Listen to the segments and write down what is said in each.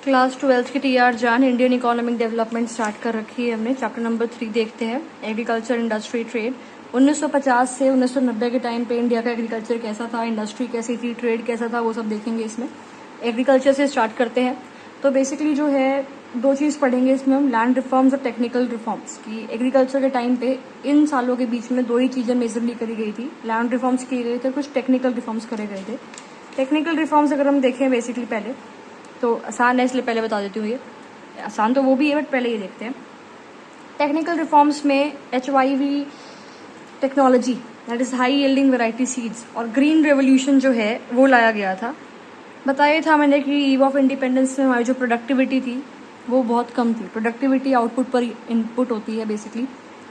Class 12th की TR जान Indian economic development start कर रखी है हमने। चैप्टर नंबर 3 देखते हैं, एग्रीकल्चर इंडस्ट्री ट्रेड। 1950 से 1990 के टाइम पे इंडिया का एग्रीकल्चर कैसा था, इंडस्ट्री कैसी थी, ट्रेड कैसा था, वो सब देखेंगे इसमें। एग्रीकल्चर से स्टार्ट करते हैं। तो बेसिकली जो है दो चीज़ पढ़ेंगे इसमें हम, लैंड रिफॉर्म्स और टेक्निकल रिफॉर्म्स की। एग्रीकल्चर के टाइम पे इन सालों के बीच में दो ही चीज़ें मेजरली करी गई थी, लैंड रिफॉर्म्स किए गए थे, कुछ टेक्निकल रिफॉर्म्स करे गए थे। टेक्निकल रिफॉर्म्स अगर हम देखें बेसिकली पहले, तो आसान है इसलिए पहले बता देती हूँ। ये आसान तो वो भी है बट पहले ये देखते हैं। टेक्निकल रिफॉर्म्स में HYV technology, that is high yielding variety seeds, और ग्रीन रेवोल्यूशन जो है वो लाया गया था। बताया था मैंने कि ईव ऑफ इंडिपेंडेंस में हमारी जो प्रोडक्टिविटी थी वो बहुत कम थी। प्रोडक्टिविटी आउटपुट पर इनपुट होती है बेसिकली,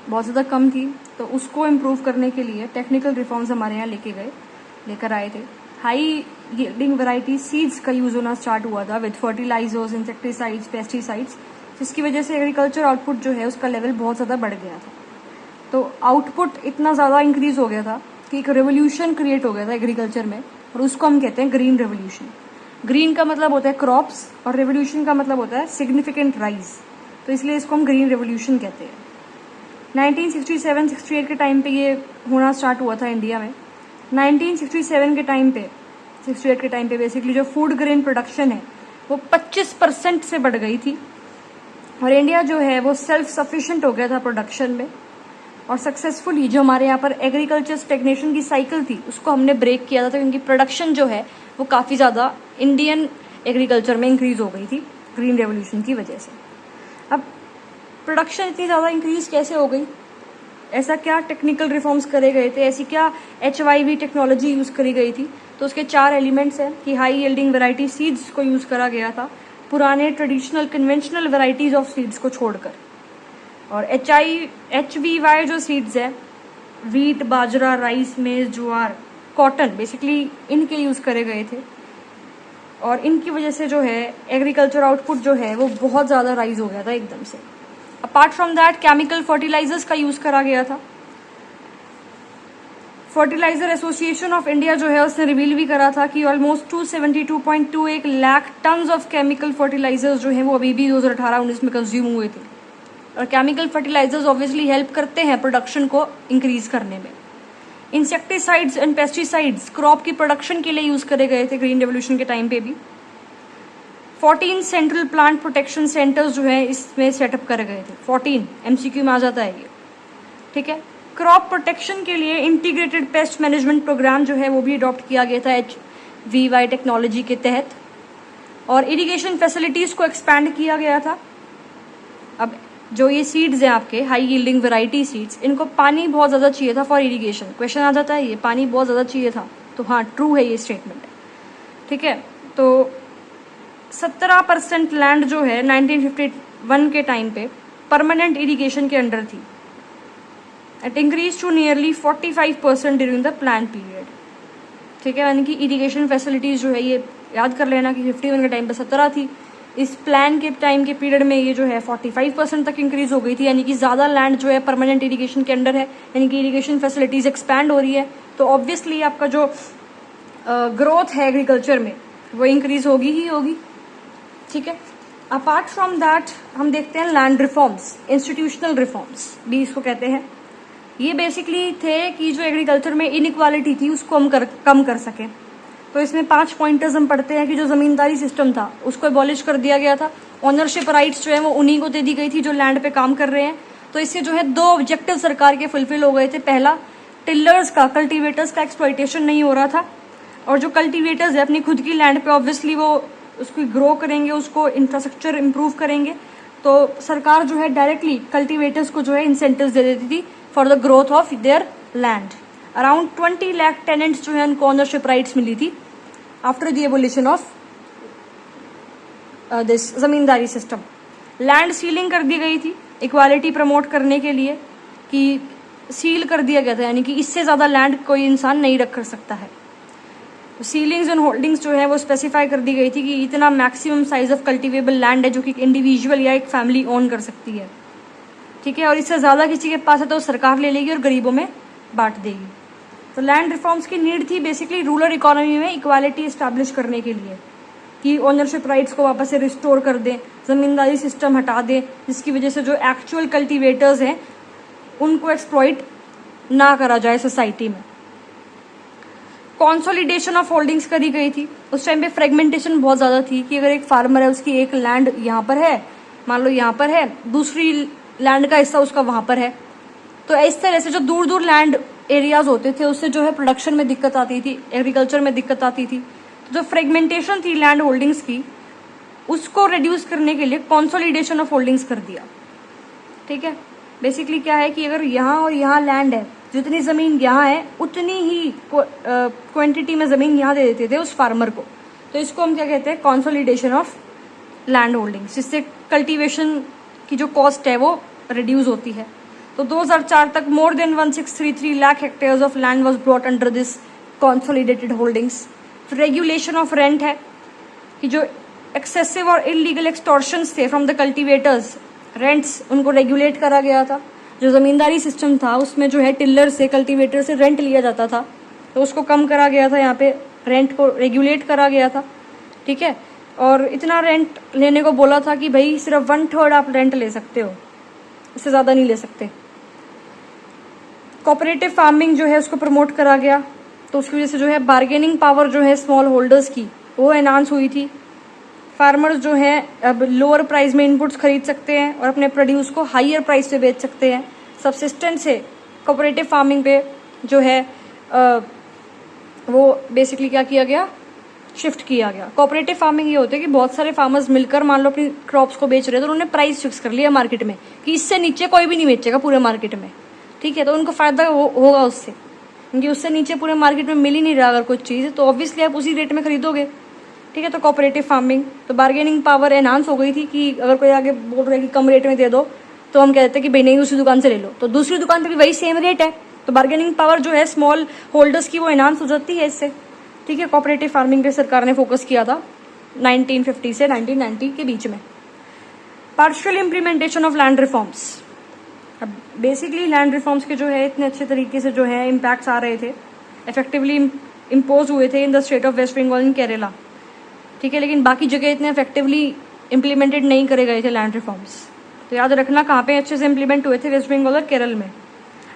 बहुत ज़्यादा कम थी। तो उसको इम्प्रूव करने के लिए टेक्निकल रिफॉर्म्स हमारे यहाँ लेकर आए थे। हाई यील्डिंग वैरायटी सीड्स का यूज होना स्टार्ट हुआ था विद फर्टिलाइजर्स, इंसेक्टिसाइड्स, पेस्टिसाइड्स, जिसकी वजह से एग्रीकल्चर आउटपुट जो है उसका लेवल बहुत ज़्यादा बढ़ गया था। तो आउटपुट इतना ज़्यादा इंक्रीज हो गया था कि एक रेवोल्यूशन क्रिएट हो गया था एग्रीकल्चर में, और उसको हम कहते हैं ग्रीन रेवोल्यूशन। ग्रीन का मतलब होता है क्रॉप्स और रेवोल्यूशन का मतलब होता है सिग्निफिकेंट राइज, तो इसलिए इसको हम ग्रीन रेवोल्यूशन कहते हैं। 1967-68 के टाइम पे ये होना स्टार्ट हुआ था इंडिया में। 1967 के टाइम पे, 68 के टाइम पे बेसिकली जो फूड ग्रेन प्रोडक्शन है वो 25% से बढ़ गई थी, और इंडिया जो है वो सेल्फ सफिशिएंट हो गया था प्रोडक्शन में। और सक्सेसफुली जो हमारे यहाँ पर एग्रीकल्चर स्टेग्नेशन की साइकिल थी उसको हमने ब्रेक किया था, क्योंकि प्रोडक्शन जो है वो काफ़ी ज़्यादा इंडियन एग्रीकल्चर में इंक्रीज हो गई थी ग्रीन रेवोल्यूशन की वजह से। अब प्रोडक्शन इतनी ज़्यादा इंक्रीज कैसे हो गई, ऐसा क्या टेक्निकल रिफॉर्म्स करे गए थे, ऐसी क्या HYV टेक्नोलॉजी यूज़ करी गई थी। तो उसके 4 एलिमेंट्स हैं कि हाई यील्डिंग वैरायटी सीड्स को यूज़ करा गया था, पुराने traditional conventional varieties of seeds को छोड़कर। और HVY जो सीड्स है, वीट, बाजरा, राइस, मेज, ज्वार, कॉटन, बेसिकली इनके यूज़ करे गए थे। और इनकी वजह से जो है एग्रीकल्चर आउटपुट जो है वो बहुत ज़्यादा राइज हो गया था एकदम से। Apart from that chemical fertilisers का यूज़ करा गया था। फर्टिलाइजर एसोसिएशन ऑफ इंडिया जो है उसने रिवील भी करा था कि almost 272.21 lakh tons of chemical fertilisers जो है वो अभी भी 2018-19 में कंज्यूम हुए थे। और केमिकल फर्टिलाइजर्स ऑब्वियसली हेल्प करते हैं प्रोडक्शन को इंक्रीज करने में। इंसेक्टिसाइड्स एंड पेस्टिसाइड्स क्रॉप की प्रोडक्शन के लिए यूज करे गए थे ग्रीन रेवोल्यूशन के टाइम पे भी। 14 सेंट्रल प्लांट प्रोटेक्शन सेंटर्स जो है इसमें सेटअप करे गए थे। 14 MCQ में आ जाता है ये, ठीक है। क्रॉप प्रोटेक्शन के लिए इंटीग्रेटेड पेस्ट मैनेजमेंट प्रोग्राम जो है वो भी अडॉप्ट किया गया था HVY टेक्नोलॉजी के तहत। और इरिगेशन फैसिलिटीज को एक्सपैंड किया गया था। अब जो ये सीड्स हैं आपके हाई यील्डिंग वैरायटी सीड्स, इनको पानी बहुत ज़्यादा चाहिए था फॉर इरिगेशन। क्वेश्चन आ जाता है ये पानी बहुत ज़्यादा चाहिए था, तो हाँ ट्रू है ये स्टेटमेंट, ठीक है। तो 17% लैंड जो है 1951 के टाइम पे परमानेंट इरिगेशन के अंडर थी। It increase to nearly 45% during the plan period, ठीक है। यानी कि इरिगेशन फैसिलिटीज जो है ये याद कर लेना कि 51 के टाइम पे 17 थी, इस प्लान के टाइम के पीरियड में ये जो है 45% तक इंक्रीज हो गई थी। यानी कि ज़्यादा लैंड जो है परमानेंट इरिगेशन के अंडर है, यानी कि इरिगेशन फैसिलिटीज एक्सपैंड हो रही है। तो ऑब्वियसली आपका जो ग्रोथ है एग्रीकल्चर में वो इंक्रीज होगी ही होगी, ठीक है। अपार्ट फ्रॉम दैट हम देखते हैं लैंड रिफॉर्म्स, इंस्टीट्यूशनल रिफॉर्म्स भी इसको कहते हैं। ये बेसिकली थे कि जो एग्रीकल्चर में इनइक्वालिटी थी उसको हम कम कर सकें। तो इसमें 5 पॉइंटर्स हम पढ़ते हैं कि जो जमींदारी सिस्टम था उसको एबॉलिश कर दिया गया था। ओनरशिप राइट्स जो है वो उन्हीं को दे दी गई थी जो लैंड पे काम कर रहे हैं। तो इससे जो है 2 ऑब्जेक्टिव सरकार के फुलफिल हो गए थे। पहला, टिलर्स का, कल्टीवेटर्स का एक्सप्लॉइटेशन नहीं हो रहा था, और जो कल्टीवेटर्स है अपनी खुद की लैंड पे ऑब्वियसली वो उसको ग्रो करेंगे, उसको इंफ्रास्ट्रक्चर इंप्रूव करेंगे। तो सरकार जो है डायरेक्टली कल्टीवेटर्स को जो है इंसेंटिव्स दे देती थी for the growth of their land. Around 20 lakh tenants जो है उनको ओनरशिप राइट्स मिली थी after the abolition of this zamindari system. Land ceiling कर दी गई थी इक्वालिटी प्रमोट करने के लिए, कि सील कर दिया गया था, यानी कि इससे ज़्यादा लैंड कोई इंसान नहीं रख कर सकता है। सीलिंग्स एंड होल्डिंग्स जो है वो स्पेसिफाई कर दी गई थी कि इतना maximum size of cultivable land है जो कि इंडिविजुअल या एक फैमिली ओन कर सकती है, ठीक है। और इससे ज़्यादा किसी के पास है तो सरकार ले लेगी और गरीबों में बांट देगी। तो लैंड रिफॉर्म्स की नीड थी बेसिकली रूरल इकोनॉमी में इक्वालिटी इस्टेब्लिश करने के लिए। कि ओनरशिप राइट्स को वापस से रिस्टोर कर दें, ज़मींदारी सिस्टम हटा दें, जिसकी वजह से जो एक्चुअल कल्टीवेटर्स हैं उनको एक्सप्लॉइट ना करा जाए सोसाइटी में। कंसोलिडेशन ऑफ होल्डिंग्स करी गई थी। उस टाइम पे फ्रेगमेंटेशन बहुत ज़्यादा थी कि अगर एक फार्मर है, उसकी एक लैंड यहाँ पर है, मान लो यहाँ पर है, दूसरी लैंड का हिस्सा उसका वहाँ पर है, तो इस तरह से जो दूर दूर लैंड एरियाज होते थे उससे जो है प्रोडक्शन में दिक्कत आती थी, एग्रीकल्चर में दिक्कत आती थी। तो जो फ्रेगमेंटेशन थी लैंड होल्डिंग्स की, उसको रिड्यूस करने के लिए कंसोलिडेशन ऑफ होल्डिंग्स कर दिया। ठीक है, बेसिकली क्या है कि अगर यहाँ और यहाँ लैंड है, जितनी ज़मीन यहाँ है उतनी ही क्वांटिटी में ज़मीन यहाँ दे देते थे उस फार्मर को। तो इसको हम क्या कहते हैं, कंसोलिडेशन ऑफ लैंड होल्डिंग्स, जिससे कल्टीवेशन की जो कॉस्ट है वो रिड्यूस होती है। तो 2004 तक more than 1633 lakh hectares of land was brought under this consolidated holdings. Regulation of rent है कि जो एक्सेसिव और इलीगल एक्सटॉर्शंस थे फ्रॉम द कल्टीवेटर्स, रेंट्स, उनको रेगुलेट करा गया था। जो ज़मींदारी सिस्टम था उसमें जो है टिल्लर से, कल्टीवेटर से रेंट लिया जाता था, तो उसको कम करा गया था, यहाँ पे रेंट को रेगुलेट करा गया था। ठीक है, और इतना रेंट लेने को बोला था कि भाई सिर्फ 1/3 आप रेंट ले सकते हो, इससे ज़्यादा नहीं ले सकते। कोऑपरेटिव फार्मिंग जो है उसको प्रमोट करा गया, तो उसकी वजह से जो है बार्गेनिंग पावर जो है स्मॉल होल्डर्स की वो एनहांस हुई थी। फार्मर्स जो हैं अब लोअर प्राइस में इनपुट्स खरीद सकते हैं और अपने प्रोड्यूस को हाईयर प्राइस पे बेच सकते हैं। सब्सिस्टेंस से कोऑपरेटिव फार्मिंग पे जो है वो बेसिकली क्या किया गया, शिफ्ट किया गया। कोऑपरेटिव फार्मिंग ये होती है कि बहुत सारे फार्मर्स मिलकर मान लो अपनी क्रॉप्स को बेच रहे हैं, तो उन्होंने प्राइस फिक्स कर लिया मार्केट में कि इससे नीचे कोई भी नहीं बेचेगा पूरे मार्केट में। ठीक है, तो उनको फायदा होगा उससे, क्योंकि उससे नीचे पूरे मार्केट में मिल ही नहीं रहा अगर कुछ चीज़, तो ऑब्वियसली आप उसी रेट में खरीदोगे। ठीक है, तो कोऑपरेटिव फार्मिंग, तो बार्गेनिंग पावर एनहांस हो गई थी कि अगर कोई आगे बोल रहा है कि कम रेट में दे दो, तो हम कहते हैं कि भाई नहीं दूसरी दुकान से ले लो, तो दूसरी दुकान पे भी वही सेम रेट है, तो बार्गेनिंग पावर जो है स्मॉल होल्डर्स की वो एनहांस हो जाती है इससे। ठीक है, कोऑपरेटिव फार्मिंग पे सरकार ने फोकस किया था 1950 से 1990 के बीच में। Partial implementation of land reforms. अब बेसिकली लैंड रिफॉर्म्स के जो है इतने अच्छे तरीके से जो है इम्पैक्ट्स आ रहे थे, इफेक्टिवली इम्पोज हुए थे in the state of West Bengal in Kerala. ठीक है, लेकिन बाकी जगह इतने इफेक्टिवली इम्प्लीमेंटेड नहीं करे गए थे लैंड रिफॉर्म्स। तो याद रखना कहाँ पे अच्छे से इम्प्लीमेंट हुए थे, वेस्ट बंगाल और केरल में।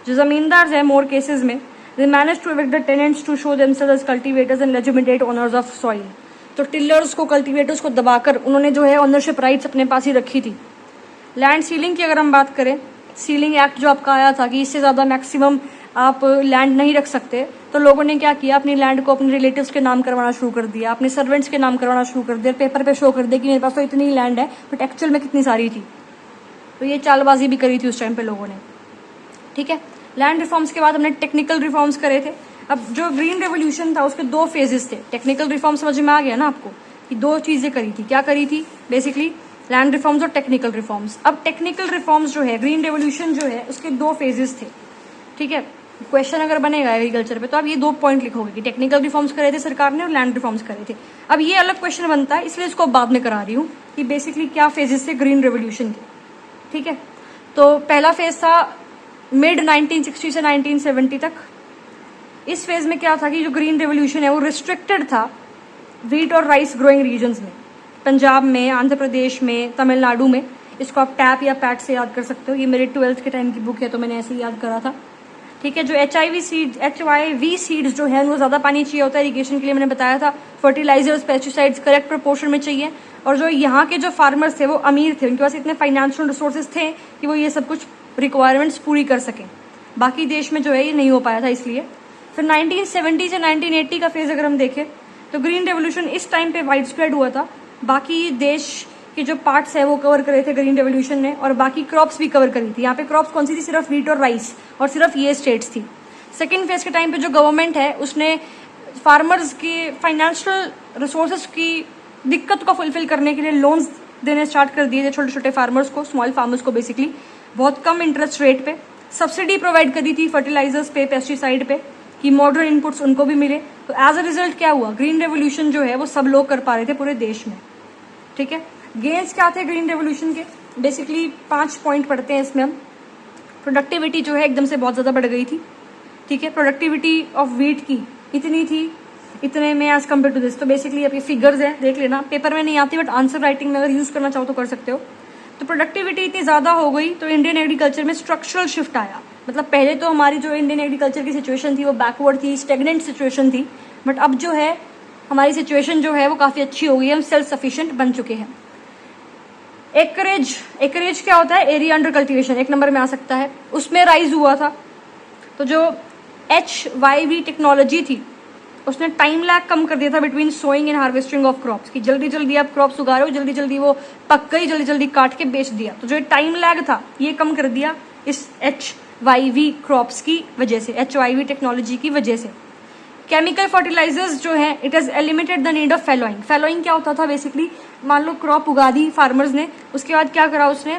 जो जमींदार है मोर केसेस में they manage to evict the tenants to show themselves as cultivators and legitimate owners of soil। तो टिलर्स को, कल्टीवेटर्स को दबाकर उन्होंने जो है ओनरशिप राइट्स अपने पास ही रखी थी। लैंड सीलिंग की अगर हम बात करें, सीलिंग एक्ट जो आपका आया था कि इससे ज़्यादा मैक्सिमम आप लैंड नहीं रख सकते, तो लोगों ने क्या किया, अपनी लैंड को अपने रिलेटिव्स के नाम करवाना शुरू कर दिया, अपने सर्वेंट्स के नाम करवाना शुरू कर दिया, पेपर पे शो कर दिया कि मेरे पास तो इतनी लैंड है, बट एक्चुअल में कितनी सारी थी। तो ये चालबाजी भी करी थी उस टाइम पे लोगों ने। ठीक है, लैंड रिफॉर्म्स के बाद हमने टेक्निकल रिफॉर्म्स करे थे। अब जो ग्रीन रेवोल्यूशन था उसके 2 फेजेस थे। टेक्निकल रिफॉर्म समझ में आ गया ना आपको कि 2 चीजें करी थी, क्या करी थी, बेसिकली लैंड रिफॉर्म्स और टेक्निकल रिफॉर्म्स। अब टेक्निकल रिफॉर्म्स जो है, ग्रीन रेवोल्यूशन जो है, उसके 2 फेजेस थे। ठीक है, क्वेश्चन अगर बनेगा एग्रीकल्चर पे तो आप ये 2 पॉइंट लिखोगे कि टेक्निकल रिफॉर्म्स करे थे सरकार ने और लैंड रिफॉर्म्स करे थे। अब ये अलग क्वेश्चन बनता है, इसलिए इसको बाद में करा रही हूँ कि बेसिकली क्या फेजेस थे ग्रीन रेवोल्यूशन के। ठीक है, तो पहला फेज था मिड 1960 से 1970 तक। इस फेज में क्या था कि जो ग्रीन रेवोल्यूशन है वो रिस्ट्रिक्टेड था व्हीट और राइस ग्रोइंग रीजन्स में, पंजाब में, आंध्र प्रदेश में, तमिलनाडु में। इसको आप टैप या पैट से याद कर सकते हो, ये मेरे 12th के टाइम की बुक है तो मैंने ऐसे ही याद करा था। ठीक है, जो HIV सीड्स जो है उनको ज़्यादा पानी चाहिए होता है इरिगेशन के लिए, मैंने बताया था। फर्टिलाइजर्स, पेस्टिसाइड्स करेक्ट प्रोपोर्शन में चाहिए। और जो यहाँ के जो फार्मर्स थे वो अमीर थे, उनके पास इतने फाइनेंशियल रिसोर्सेज थे कि वो ये सब कुछ रिक्वायरमेंट्स पूरी कर सकें। बाकी देश में जो है ये नहीं हो पाया था इसलिए। फिर 1970 से 1980 का फेज अगर हम देखें तो ग्रीन रेवोल्यूशन इस टाइम पे वाइड स्प्रेड हुआ था। बाकी देश के जो पार्ट्स है वो कवर करे थे ग्रीन रेवोल्यूशन ने, और बाकी क्रॉप्स भी कवर करी थी। यहाँ पे क्रॉप्स कौन सी थी, सिर्फ व्हीट और राइस, और सिर्फ ये स्टेट्स थी। सेकेंड फेज के टाइम पे जो गवर्नमेंट है उसने फार्मर्स के फाइनेंशियल रिसोर्सेज की दिक्कत को फुलफिल करने के लिए लोन्स देने स्टार्ट कर दिए थे छोटे छोटे फार्मर्स को, स्मॉल फार्मर्स को बेसिकली, बहुत कम इंटरेस्ट रेट पे। सब्सिडी प्रोवाइड करी थी फर्टिलाइजर्स पे, पेस्टिसाइड पे, कि मॉडर्न इनपुट्स उनको भी मिले। तो एज अ रिजल्ट क्या हुआ, ग्रीन रेवोल्यूशन जो है वो सब लोग कर पा रहे थे पूरे देश में। ठीक है, गेन्स क्या थे ग्रीन रेवोल्यूशन के, बेसिकली 5 पॉइंट पढ़ते हैं इसमें हम। प्रोडक्टिविटी जो है एकदम से बहुत ज़्यादा बढ़ गई थी। ठीक है, प्रोडक्टिविटी ऑफ व्हीट की इतनी थी इतने में एज कम्पेयर टू दिस। तो बेसिकली आपके फिगर्स है, देख लेना, पेपर में नहीं आती बट आंसर राइटिंग में अगर यूज करना चाहो तो कर सकते हो। तो प्रोडक्टिविटी इतनी ज्यादा हो गई तो इंडियन एग्रीकल्चर में स्ट्रक्चरल शिफ्ट आया। मतलब पहले तो हमारी जो इंडियन एग्रीकल्चर की सिचुएशन थी वो बैकवर्ड थी, स्टेगनेंट सिचुएशन थी, बट अब जो है हमारी सिचुएशन जो है वो काफी अच्छी हो गई है, हम सेल्फ सफिशिएंट बन चुके हैं। एकरेज क्या होता है? एरिया अंडर कल्टीवेशन, एक नंबर में आ सकता है, उसमें राइज हुआ था। तो जो HYV टेक्नोलॉजी थी उसने टाइम लैग कम कर दिया था between sowing and harvesting of crops, कि जल्दी जल्दी आप क्रॉप्स उगा रहे हो, जल्दी जल्दी वो पक गई, जल्दी जल्दी काट के बेच दिया। तो जो टाइम लैग था ये कम कर दिया इस HYV क्रॉप्स की वजह से, HYV टेक्नोलॉजी की वजह से। केमिकल फर्टिलाइजर्स जो है it has eliminated the need of fallowing. Fallowing क्या होता था? बेसिकली मान लो क्रॉप उगा दी फार्मर्स ने, उसके बाद क्या करा उसने,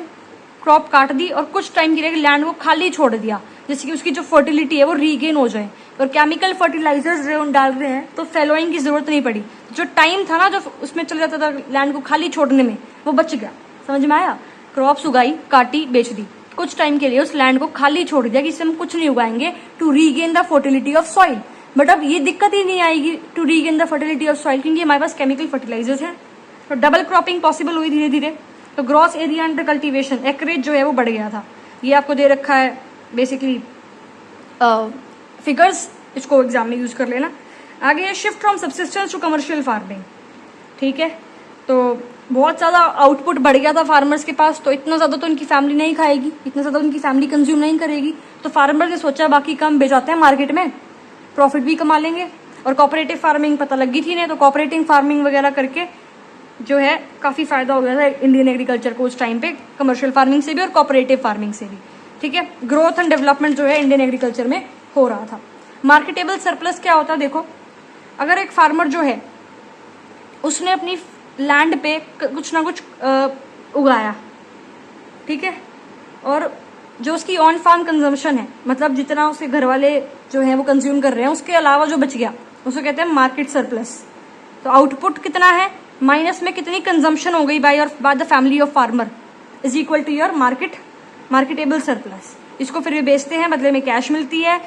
क्रॉप काट दी और कुछ टाइम के लिए लैंड को खाली छोड़ दिया, जैसे कि उसकी जो फर्टिलिटी है वो रीगेन हो जाए। और केमिकल फर्टिलाइजर्स जो डाल रहे हैं तो फैलोइंग की जरूरत नहीं पड़ी। जो टाइम था ना जो उसमें चल जाता था लैंड को खाली छोड़ने में, वो बच गया। समझ में आया? क्रॉप्स उगाई, काटी, बेच दी, कुछ टाइम के लिए उस लैंड को खाली छोड़ दिया कि इससे हम कुछ नहीं उगाएंगे, to regain the fertility of soil. But अब ये दिक्कत ही नहीं आएगी to regain the fertility of soil, क्योंकि हमारे पास केमिकल फर्टिलाइजर्स हैं। तो डबल क्रॉपिंग पॉसिबल हुई धीरे धीरे। तो gross area under cultivation, acreage जो है वो बढ़ गया था। ये आपको दे रखा है बेसिकली फिगर्स, इसको एग्जाम में यूज कर लेना। आगे shift from subsistence to commercial farming, ठीक है। तो बहुत ज्यादा आउटपुट बढ़ गया था फार्मर्स के पास, तो इतना ज्यादा तो उनकी फैमिली नहीं खाएगी, इतना ज्यादा उनकी फैमिली कंज्यूम नहीं करेगी। तो फार्मर ने सोचा बाकी कम बेचाते हैं मार्केट में, प्रॉफिट भी कमा लेंगे। और कोऑपरेटिव फार्मिंग पता लगी थी ना, तो कोऑपरेटिव फार्मिंग वगैरह करके जो है काफी फायदा हो गया था इंडियन एग्रीकल्चर को उस टाइम पे, कमर्शियल फार्मिंग से भी और कोऑपरेटिव फार्मिंग से भी, ठीक है। ग्रोथ एंड डेवलपमेंट जो है इंडियन एग्रीकल्चर में हो रहा था। मार्केटेबल सरप्लस क्या होता है? देखो, अगर एक फार्मर जो है उसने अपनी लैंड पे कुछ ना कुछ उगाया, ठीक है, और जो उसकी ऑन फार्म कंजम्पशन है, मतलब जितना उसके घर वाले जो है वो कंज्यूम कर रहे हैं, उसके अलावा जो बच गया उसको कहते हैं मार्केट सरप्लस। तो आउटपुट कितना है माइनस में कितनी कंजम्पशन हो गई by the family of farmer is equal to your marketable surplus. इसको फिर वे बेचते हैं, बदले में कैश मिलती है।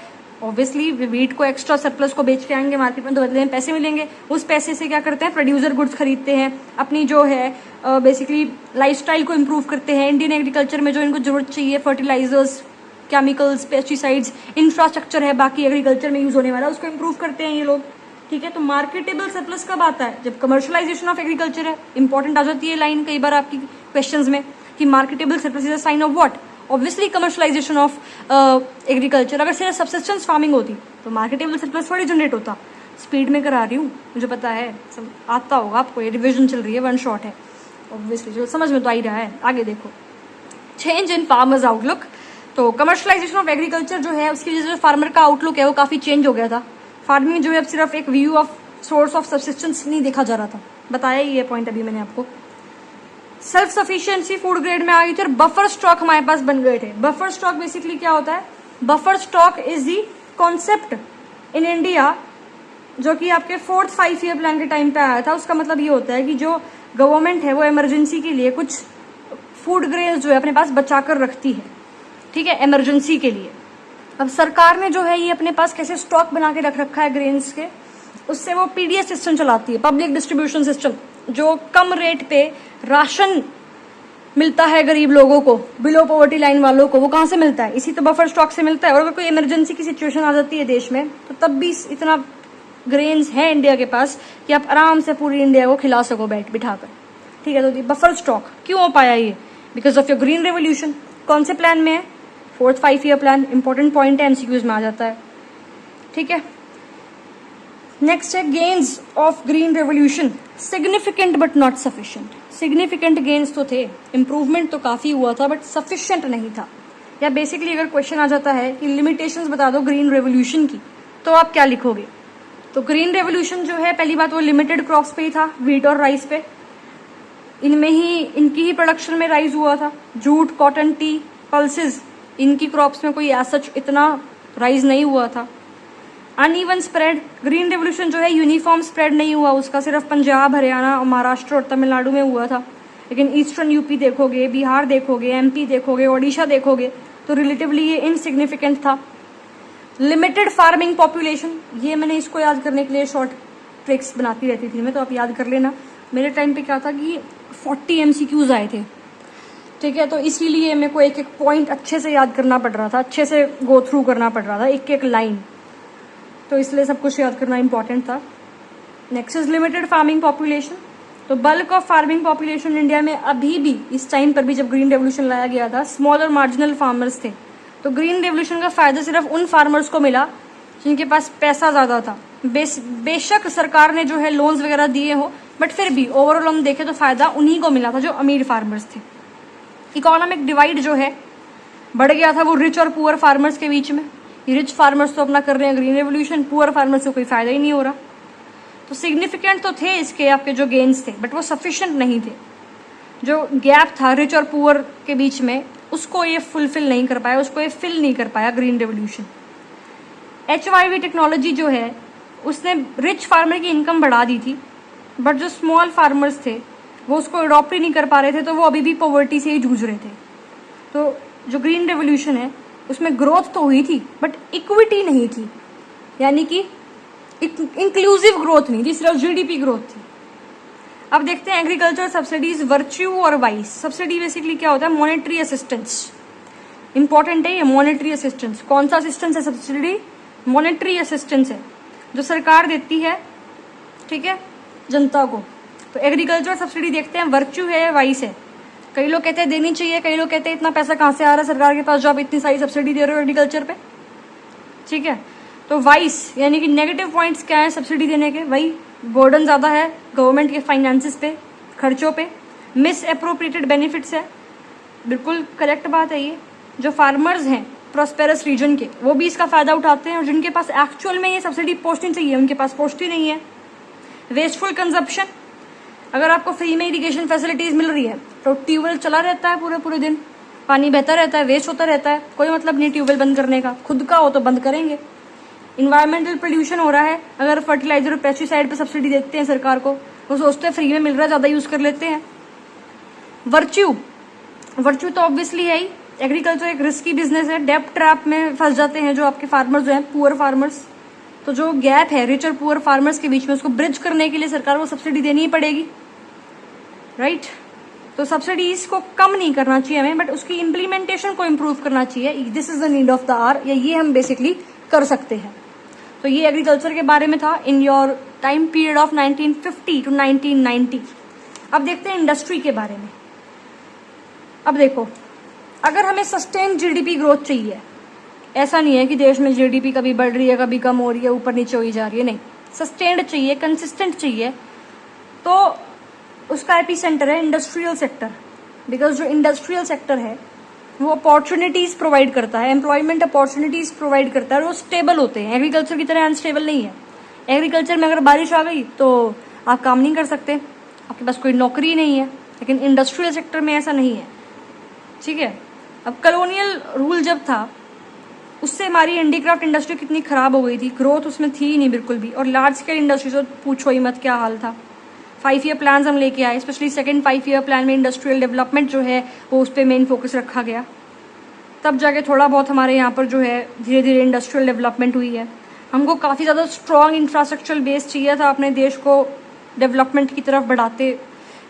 ऑब्वियसली वीट को एक्स्ट्रा सरप्लस को बेच के आएंगे मार्केट में, तो बदले में पैसे मिलेंगे। उस पैसे से क्या करते हैं? प्रोड्यूसर गुड्स खरीदते हैं, अपनी जो है बेसिकली लाइफस्टाइल को इम्प्रूव करते हैं। इंडियन एग्रीकल्चर में जो इनको जरूरत चाहिए, फर्टिलाइजर्स, केमिकल्स, पेस्टिसाइड्स, इंफ्रास्ट्रक्चर है बाकी एग्रीकल्चर में यूज होने वाला, उसको इम्प्रूव करते हैं ये लोग, ठीक है। तो मार्केटेबल सरप्लस कब आता है? जब कमर्शियलाइजेशन ऑफ एग्रीकल्चर है। इंपॉर्टेंट आ जाती है लाइन कई बार आपकी क्वेश्चंस में कि marketable surplus is a sign of what? Obviously commercialisation of agriculture. अगर सिर्फ सब्सिस्टेंस फार्मिंग होती तो मार्केटेबल सरप्लस थोड़ी जनरेट होता। स्पीड में करा रही हूँ, मुझे पता है, सब आता होगा आपको, ये रिविजन चल रही है, वन शॉट है ऑब्वियसली, जो समझ में तो आ ही रहा है। आगे देखो, चेंज इन फार्मर्स आउटलुक। तो कमर्शियलाइजेशन ऑफ एग्रीकल्चर जो है उसकी वजह से फार्मर का आउटलुक है वो काफी चेंज हो गया था। फार्मिंग जो है अब सिर्फ एक view of source of subsistence नहीं देखा जा रहा था, बताया ही ये पॉइंट अभी मैंने आपको। सेल्फ सफिशिएंसी फूड ग्रेड में आ गई थी और बफर स्टॉक हमारे पास बन गए थे। बफर स्टॉक बेसिकली क्या होता है? Buffer stock is the concept in India जो कि आपके 4th 5 ईयर प्लान के टाइम पे आया था। उसका मतलब ये होता है कि जो गवर्नमेंट है वो इमरजेंसी के लिए कुछ फूड ग्रेन्स जो है अपने पास बचा कर रखती है, ठीक है, इमरजेंसी के लिए। अब सरकार ने जो है ये अपने पास कैसे स्टॉक बना के रख रखा है ग्रेन्स के, उससे वो पीडीएस सिस्टम चलाती है, पब्लिक डिस्ट्रीब्यूशन सिस्टम, जो कम रेट पे राशन मिलता है गरीब लोगों को, बिलो पॉवर्टी लाइन वालों को। वो कहाँ से मिलता है? इसी तो बफर स्टॉक से मिलता है। और अगर कोई इमरजेंसी की सिचुएशन आ जाती है देश में तो तब भी इतना ग्रेन्स है इंडिया के पास कि आप आराम से पूरी इंडिया को खिला सको बिठाकर, ठीक है। तो बफर स्टॉक क्यों हो पाया ये? Because of your green revolution. कौन से प्लान में है? 4th 5 year plan. Important point है, एमसीक्यूज में आ जाता है, ठीक है। नेक्स्ट है gains of green revolution, significant but not sufficient. Significant gains तो थे, इंप्रूवमेंट तो काफी हुआ था, बट सफिशिएंट नहीं था। या बेसिकली अगर क्वेश्चन आ जाता है कि लिमिटेशंस बता दो ग्रीन रेवोल्यूशन की, तो आप क्या लिखोगे? तो ग्रीन रेवोल्यूशन जो है, पहली बात वो लिमिटेड क्रॉप्स पे ही था, व्हीट और राइस पे। इनमें ही इनकी ही प्रोडक्शन में राइज हुआ था। जूट, कॉटन, टी, पल्सेस, इनकी क्रॉप्स में कोई सच इतना राइज नहीं हुआ था। अनइवन स्प्रेड, ग्रीन रेवोल्यूशन जो है यूनिफॉर्म स्प्रेड नहीं हुआ, उसका सिर्फ पंजाब, हरियाणा और महाराष्ट्र और तमिलनाडु में हुआ था। लेकिन ईस्टर्न यूपी देखोगे, बिहार देखोगे, एमपी देखोगे, ओडिशा देखोगे तो रिलेटिवली ये इनसिग्निफिकेंट था। लिमिटेड फार्मिंग पॉपुलेशन, ये मैंने इसको याद करने के लिए शॉर्ट ट्रिक्स बनाती रहती थी मैं, तो आप याद कर लेना। मेरे टाइम पे क्या था कि 40 MCQs आए थे, ठीक है, तो इसीलिए मेरे को एक एक पॉइंट अच्छे से याद करना पड़ रहा था, अच्छे से गो थ्रू करना पड़ रहा था, एक एक लाइन, तो इसलिए सब कुछ याद करना इंपॉर्टेंट था। Next is limited farming population. तो bulk of farming population India में अभी भी, इस टाइम पर भी जब ग्रीन रेवोल्यूशन लाया गया था, स्मॉल और मार्जिनल फार्मर्स थे। तो ग्रीन रेवोल्यूशन का फायदा सिर्फ उन फार्मर्स को मिला जिनके पास पैसा ज्यादा था। बेशक सरकार ने जो है लोन्स वगैरह दिए हो, बट फिर भी ओवरऑल हम देखें तो फायदा उन्हीं को मिला था जो अमीर फार्मर्स थे। इकोनॉमिक डिवाइड जो है बढ़ गया था, वो रिच और पुअर फार्मर्स के बीच में। रिच फार्मर्स तो अपना कर रहे हैं ग्रीन रेवोल्यूशन, पुअर फार्मर्स को कोई फायदा ही नहीं हो रहा। तो सिग्निफिकेंट तो थे इसके आपके जो गेन्स थे, बट वो सफिशिएंट नहीं थे। जो गैप था रिच और पुअर के बीच में, उसको ये फुलफिल नहीं कर पाया, उसको ये फिल नहीं कर पाया ग्रीन रेवोल्यूशन। HYV टेक्नोलॉजी जो है उसने रिच फार्मर की इनकम बढ़ा दी थी, बट जो स्मॉल फार्मर्स थे वो उसको अडॉप्ट ही नहीं कर पा रहे थे, तो वो अभी भी पॉवर्टी से ही जूझ रहे थे। तो जो ग्रीन रेवोल्यूशन है उसमें ग्रोथ तो हुई थी, बट इक्विटी नहीं थी, यानी कि इंक्लूसिव ग्रोथ नहीं थी, सिर्फ GDP ग्रोथ थी। अब देखते हैं एग्रीकल्चर सब्सिडीज, वर्च्यू और वाइस। सब्सिडी बेसिकली क्या होता है? Monetary assistance. इंपॉर्टेंट है ये मॉनेटरी असिस्टेंस। कौन सा असिस्टेंस है? सब्सिडी मॉनेटरी असिस्टेंस है जो सरकार देती है, ठीक है, जनता को। तो एग्रीकल्चर सब्सिडी देखते हैं, वर्च्यू है, वाइस है। कई लोग कहते हैं देनी चाहिए, कई लोग कहते हैं इतना पैसा कहाँ से आ रहा है सरकार के पास जो आप इतनी सारी सब्सिडी दे रहे हो एग्रीकल्चर पे, ठीक है। तो वाइस यानी कि नेगेटिव पॉइंट्स क्या है सब्सिडी देने के? वही बर्डन ज्यादा है गवर्नमेंट के फाइनेंसिस पे, खर्चों पे। मिस अप्रोप्रिएटेड बेनिफिट्स है, बिल्कुल करेक्ट बात है ये। जो फार्मर्स हैं प्रॉस्पेरस रीजन के, वो भी इसका फायदा उठाते हैं, और जिनके पास एक्चुअल में ये सब्सिडी पहुंचनी चाहिए उनके पास पहुंचती नहीं है। वेस्टफुल कंजप्शन, अगर आपको फ्री में इरिगेशन फैसिलिटीज मिल रही है तो ट्यूबवेल चला रहता है पूरे पूरे दिन, पानी बहता रहता है, वेस्ट होता रहता है, कोई मतलब नहीं ट्यूबवेल बंद करने का। खुद का हो तो बंद करेंगे। इन्वायरमेंटल पोल्यूशन हो रहा है, अगर फर्टिलाइजर और पेस्टिसाइड पे सब्सिडी देते हैं सरकार को, वो सोचते हैं फ्री में मिल रहा है, ज्यादा यूज कर लेते हैं। वर्च्यू तो ऑब्वियसली है ही, एग्रीकल्चर एक रिस्की बिजनेस है, डेब्ट ट्रैप में फंस जाते हैं जो आपके फार्मर्स जो हैं, पुअर फार्मर्स। तो जो गैप है रिच और पुअर फार्मर्स के बीच में, उसको ब्रिज करने के लिए सरकार को सब्सिडी देनी ही पड़ेगी, राइट। तो सब्सिडीज को कम नहीं करना चाहिए हमें, बट उसकी इम्प्लीमेंटेशन को इम्प्रूव करना चाहिए। This is the need of the hour, या ये हम बेसिकली कर सकते हैं। तो ये एग्रीकल्चर के बारे में था in your time period of 1950 to 1990। अब देखते हैं इंडस्ट्री के बारे में। अब देखो, अगर हमें सस्टेन GDP ग्रोथ चाहिए, ऐसा नहीं है कि देश में GDP कभी बढ़ रही है कभी कम हो रही है ऊपर नीचे हो जा रही है, नहीं, सस्टेन्ड चाहिए, कंसिस्टेंट चाहिए, तो उसका एपी सेंटर है इंडस्ट्रियल सेक्टर। बिकॉज जो इंडस्ट्रियल सेक्टर है वो अपॉर्चुनिटीज प्रोवाइड करता है, एम्प्लॉयमेंट अपॉर्चुनिटीज प्रोवाइड करता है, और वो स्टेबल होते हैं। एग्रीकल्चर की तरह अनस्टेबल नहीं है। एग्रीकल्चर में अगर बारिश आ गई तो आप काम नहीं कर सकते, आपके पास कोई नौकरी नहीं है, लेकिन इंडस्ट्रियल सेक्टर में ऐसा नहीं है, ठीक है। अब कॉलोनियल रूल जब था, उससे हमारी हैंडीक्राफ्ट इंडस्ट्री कितनी खराब हो गई थी, ग्रोथ उसमें थी ही नहीं बिल्कुल भी, और लार्ज स्केल इंडस्ट्री तो पूछो ही मत क्या हाल था। 5 ईयर प्लान हम लेके आए, स्पेशली सेकंड 5 ईयर प्लान में इंडस्ट्रियल डेवलपमेंट जो है वो उस पर मेन फोकस रखा गया, तब जाके थोड़ा बहुत हमारे यहाँ पर जो है धीरे धीरे इंडस्ट्रियल डेवलपमेंट हुई है। हमको काफ़ी ज़्यादा स्ट्रॉन्ग इंफ्रास्ट्रक्चर बेस चाहिए था अपने देश को डेवलपमेंट की तरफ बढ़ाते,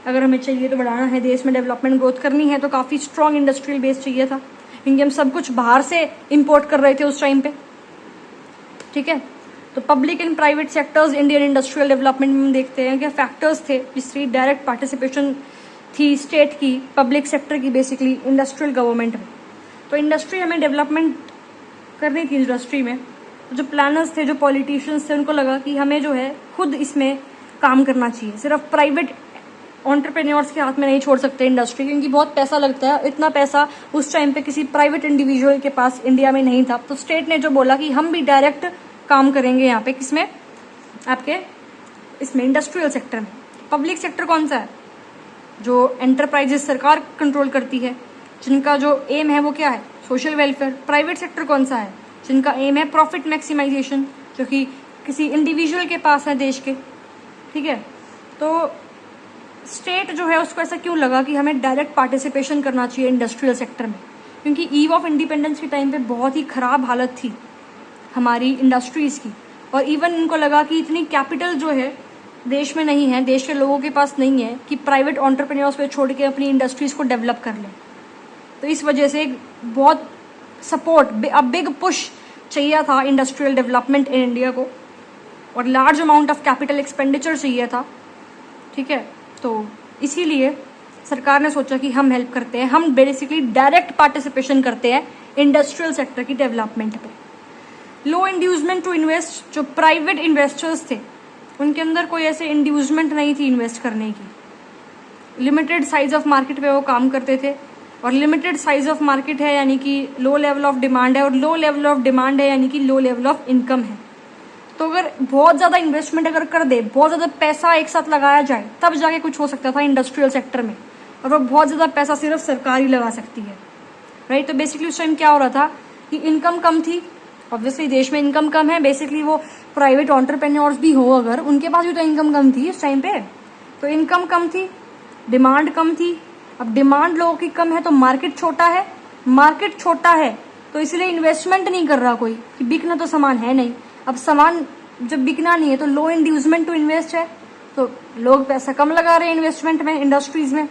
अगर हमें चाहिए तो बढ़ाना है देश में डेवलपमेंट ग्रोथ करनी है तो काफ़ी स्ट्रॉन्ग इंडस्ट्रियल बेस चाहिए था, क्योंकि हम सब कुछ बाहर से इम्पोर्ट कर रहे थे उस टाइम पे, ठीक है। तो public and private sectors Indian industrial development में हम देखते हैं कि फैक्टर्स थे जिसकी डायरेक्ट पार्टिसिपेशन थी स्टेट की, पब्लिक सेक्टर की, बेसिकली इंडस्ट्रियल गवर्नमेंट में। तो इंडस्ट्री हमें डेवलपमेंट करनी थी इंडस्ट्री में, तो जो प्लानर्स थे, जो पॉलिटिशियंस थे, उनको लगा कि हमें जो है खुद इसमें काम करना चाहिए, सिर्फ प्राइवेट एंटरप्रेन्योर्स के हाथ में नहीं छोड़ सकते इंडस्ट्री, क्योंकि बहुत पैसा लगता है। इतना पैसा उस टाइम पे किसी प्राइवेट इंडिविजुअल के पास इंडिया में नहीं था। तो स्टेट ने जो बोला कि हम भी डायरेक्ट काम करेंगे यहाँ पे, किसमें? आपके इसमें इंडस्ट्रियल सेक्टर में। पब्लिक सेक्टर कौन सा है? जो एंटरप्राइजेस सरकार कंट्रोल करती है, जिनका जो एम है वो क्या है? Social welfare. प्राइवेट सेक्टर कौन सा है? जिनका एम है प्रॉफिट मैक्सिमाइजेशन, जो कि किसी इंडिविजुअल के पास है देश के, ठीक है। तो स्टेट जो है उसको ऐसा क्यों लगा कि हमें डायरेक्ट पार्टिसिपेशन करना चाहिए इंडस्ट्रियल सेक्टर में, क्योंकि ईव ऑफ इंडिपेंडेंस के टाइम पे बहुत ही खराब हालत थी हमारी इंडस्ट्रीज की, और इवन इनको लगा कि इतनी कैपिटल जो है देश में नहीं है, देश के लोगों के पास नहीं है कि प्राइवेट एंटरप्रेन्योर्स पे छोड़ के अपनी इंडस्ट्रीज को डेवलप कर लें। तो इस वजह से एक बहुत सपोर्ट, बिग पुश चाहिए था इंडस्ट्रियल डेवलपमेंट इन इंडिया को, और large amount of capital expenditure चाहिए था। ठीक है, तो इसीलिए सरकार ने सोचा कि हम हेल्प करते हैं, हम बेसिकली डायरेक्ट पार्टिसिपेशन करते हैं इंडस्ट्रियल सेक्टर की डेवलपमेंट पे। लो इंड्यूसमेंट टू इन्वेस्ट, जो प्राइवेट इन्वेस्टर्स थे उनके अंदर कोई ऐसे इंड्यूसमेंट नहीं थी इन्वेस्ट करने की। लिमिटेड साइज ऑफ मार्केट पे वो काम करते थे, और लिमिटेड साइज ऑफ मार्केट है यानी कि लो लेवल ऑफ डिमांड है, और लो लेवल ऑफ डिमांड है यानी कि लो लेवल ऑफ इनकम है। तो अगर बहुत ज़्यादा इन्वेस्टमेंट अगर कर दे, बहुत ज़्यादा पैसा एक साथ लगाया जाए, तब जाके कुछ हो सकता था इंडस्ट्रियल सेक्टर में, और वो बहुत ज़्यादा पैसा सिर्फ सरकार ही लगा सकती है, राइट। तो बेसिकली उस टाइम क्या हो रहा था कि इनकम कम थी, ऑब्वियसली देश में इनकम कम है, बेसिकली वो प्राइवेट एंटरप्रेन्योर्स भी हो अगर, उनके पास भी तो इनकम कम थी इस टाइम पे। तो इनकम कम थी, डिमांड कम थी। अब डिमांड लोगों की कम है तो मार्केट छोटा है, मार्केट छोटा है तो इसलिए इन्वेस्टमेंट नहीं कर रहा कोई, कि बिकना तो सामान है नहीं। अब सामान जब बिकना नहीं है तो लो इंड्यूसमेंट टू इन्वेस्ट है, तो लोग पैसा कम लगा रहे हैं इन्वेस्टमेंट में, इंडस्ट्रीज में।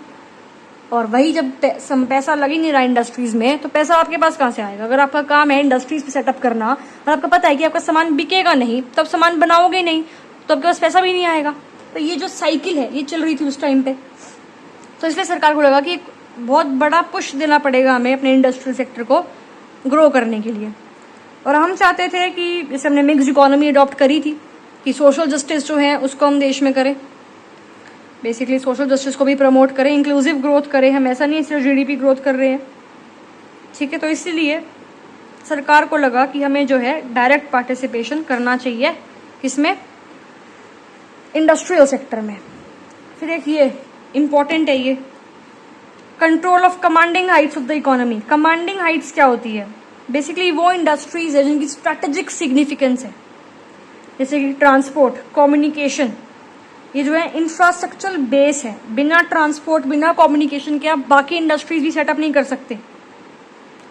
और वही जब पैसा लग ही नहीं रहा इंडस्ट्रीज में, तो पैसा आपके पास कहाँ से आएगा? अगर आपका काम है इंडस्ट्रीज पे सेटअप करना, और आपको पता है कि आपका सामान बिकेगा नहीं, तब सामान बनाओगे नहीं तो आपके पास पैसा भी नहीं आएगा। तो ये जो साइकिल है ये चल रही थी उस टाइम पे। तो इसलिए सरकार को लगा कि एक बहुत बड़ा पुश देना पड़ेगा हमें अपने इंडस्ट्रियल सेक्टर को ग्रो करने के लिए। और हम चाहते थे कि जैसे हमने मिक्स्ड इकोनॉमी अडॉप्ट करी थी, कि सोशल जस्टिस जो है उसको हम देश में करें, बेसिकली सोशल जस्टिस को भी प्रमोट करें, इंक्लूसिव ग्रोथ करें। हम ऐसा नहीं सिर्फ जीडीपी ग्रोथ कर रहे हैं, ठीक है। तो इसीलिए सरकार को लगा कि हमें जो है डायरेक्ट पार्टिसिपेशन करना चाहिए, किसमें? इंडस्ट्रियल सेक्टर में। फिर एक ये इम्पॉर्टेंट है, ये control of commanding Heights of the economy. Commanding Heights क्या होती है? बेसिकली वो इंडस्ट्रीज है जिनकी स्ट्रेटेजिक सिग्निफिकेंस है, जैसे कि ट्रांसपोर्ट, कम्युनिकेशन, ये जो है इंफ्रास्ट्रक्चरल बेस है। बिना ट्रांसपोर्ट, बिना कम्युनिकेशन के आप बाकी इंडस्ट्रीज भी सेटअप नहीं कर सकते।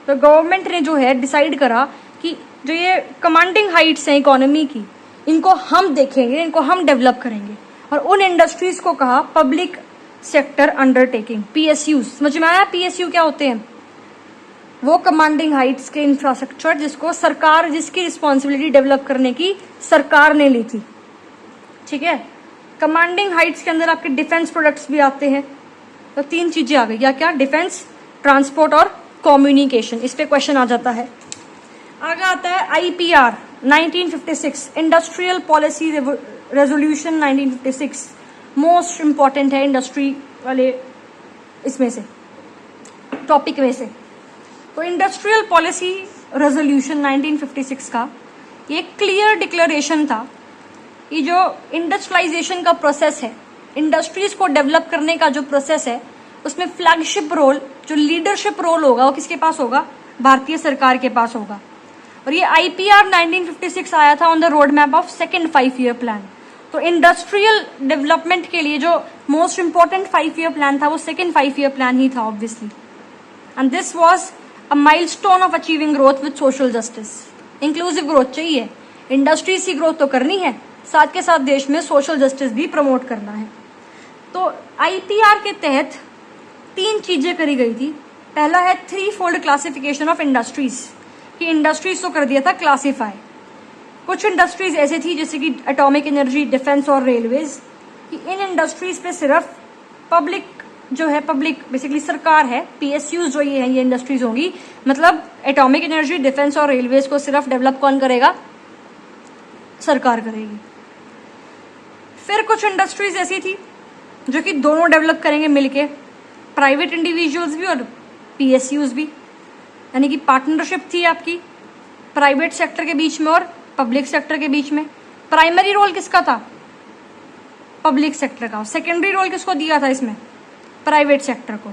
तो गवर्नमेंट ने जो है डिसाइड करा कि जो ये कमांडिंग हाइट्स हैं इकोनॉमी की, इनको हम देखेंगे, इनको हम डेवलप करेंगे। और उन इंडस्ट्रीज को कहा पब्लिक सेक्टर अंडरटेकिंग, PSUs। समझ में आया PSU क्या होते हैं? वो कमांडिंग हाइट्स के इंफ्रास्ट्रक्चर जिसको सरकार, जिसकी रिस्पॉन्सिबिलिटी डेवलप करने की सरकार ने ली थी, ठीक है। कमांडिंग हाइट्स के अंदर आपके डिफेंस प्रोडक्ट्स भी आते हैं। तो 3 चीजें आ गई, क्या क्या? डिफेंस, ट्रांसपोर्ट और कम्युनिकेशन। इस पे क्वेश्चन आ जाता है। आगे आता है IPR 1956, industrial policy resolution 1956। Most important है इंडस्ट्री वाले इसमें से, टॉपिक में से। तो इंडस्ट्रियल पॉलिसी रेजोल्यूशन 1956 का ये क्लियर डिक्लेरेशन था कि जो इंडस्ट्रियलाइजेशन का प्रोसेस है, इंडस्ट्रीज को डेवलप करने का जो प्रोसेस है, उसमें फ्लैगशिप रोल, जो लीडरशिप रोल होगा, वो किसके पास होगा? भारतीय सरकार के पास होगा। और ये IPR 1956 आया था on the road map of second 5-year plan. तो इंडस्ट्रियल डेवलपमेंट के लिए जो मोस्ट इंपॉर्टेंट 5-year प्लान था वो सेकेंड 5-year प्लान ही था obviously. And this was a milestone of achieving growth with social justice. Inclusive growth चाहिए, industries की growth तो करनी है, साथ के साथ देश में सोशल जस्टिस भी प्रमोट करना है। तो IPR के तहत 3 चीजें करी गई थी। पहला है 3-fold क्लासिफिकेशन ऑफ इंडस्ट्रीज, कि इंडस्ट्रीज तो कर दिया था क्लासिफाई। कुछ इंडस्ट्रीज ऐसे थी जैसे कि एटॉमिक एनर्जी, डिफेंस और रेलवेज, कि इन इंडस्ट्रीज पे सिर्फ पब्लिक जो है, पब्लिक बेसिकली सरकार है, PSUs जो ये हैं ये इंडस्ट्रीज होंगी, मतलब एटॉमिक एनर्जी, डिफेंस और रेलवेज को सिर्फ डेवलप कौन करेगा? सरकार करेगी। फिर कुछ इंडस्ट्रीज ऐसी थी जो कि दोनों डेवलप करेंगे मिलके, प्राइवेट इंडिविजुअल्स भी और PSUs भी, यानी कि पार्टनरशिप थी आपकी प्राइवेट सेक्टर के बीच में और पब्लिक सेक्टर के बीच में। प्राइमरी रोल किसका था? पब्लिक सेक्टर का। सेकेंडरी रोल किसको दिया था इसमें? प्राइवेट सेक्टर को,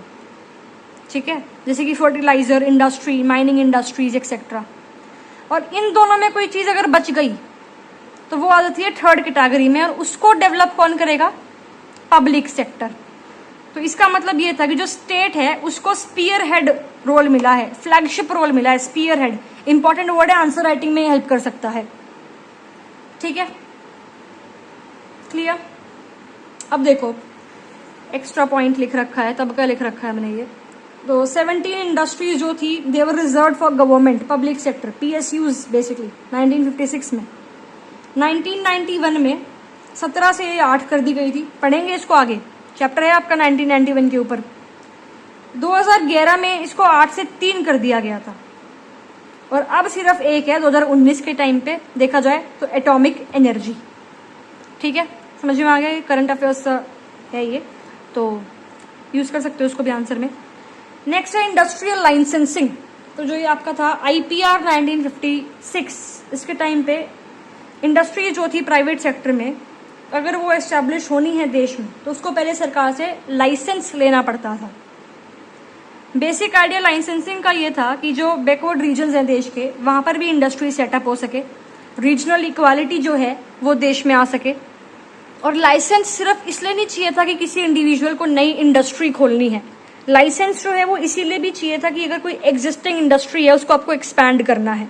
ठीक है। जैसे कि fertiliser industry, mining industries etcetera. और इन दोनों में कोई चीज अगर बच गई तो वो आ जाती है थर्ड कैटेगरी में, और उसको डेवलप कौन करेगा? Public sector. तो इसका मतलब ये था कि जो स्टेट है उसको स्पीयर हेड रोल मिला है, फ्लैगशिप रोल मिला है, स्पीयर हेड। इंपॉर्टेंट वर्ड है, आंसर राइटिंग में हेल्प कर सकता है, ठीक है। क्लियर? अब देखो एक्स्ट्रा पॉइंट लिख रखा है, तब का लिख रखा है मैंने ये। तो 17 इंडस्ट्रीज जो थी they were reserve for government public sector PSUs basically 1956 में। 1991 में 17 से 8 कर दी गई थी। पढ़ेंगे इसको आगे, चैप्टर है आपका 1991 के ऊपर। 2011 में इसको 8 से 3 कर दिया गया था और अब सिर्फ एक है 2019 के टाइम पे देखा जाए तो एटॉमिक एनर्जी। ठीक है, समझ में आ गया, करंट अफेयर्स है ये, तो यूज कर सकते हो उसको भी आंसर में। नेक्स्ट है इंडस्ट्रियल लाइसेंसिंग। तो जो ये आपका था IPR 1956, इसके टाइम पे इंडस्ट्री जो थी प्राइवेट सेक्टर में अगर वो एस्टेब्लिश होनी है देश में तो उसको पहले सरकार से लाइसेंस लेना पड़ता था। बेसिक आइडिया लाइसेंसिंग का ये था कि जो बैकवर्ड रीजन्स हैं देश के वहां पर भी इंडस्ट्री सेटअप हो सके, रीजनल इक्वालिटी जो है वो देश में आ सके। और लाइसेंस सिर्फ इसलिए नहीं चाहिए था कि किसी इंडिविजुअल को नई इंडस्ट्री खोलनी है, लाइसेंस जो है वो इसीलिए भी चाहिए था कि अगर कोई एग्जिस्टिंग इंडस्ट्री है उसको आपको एक्सपैंड करना है।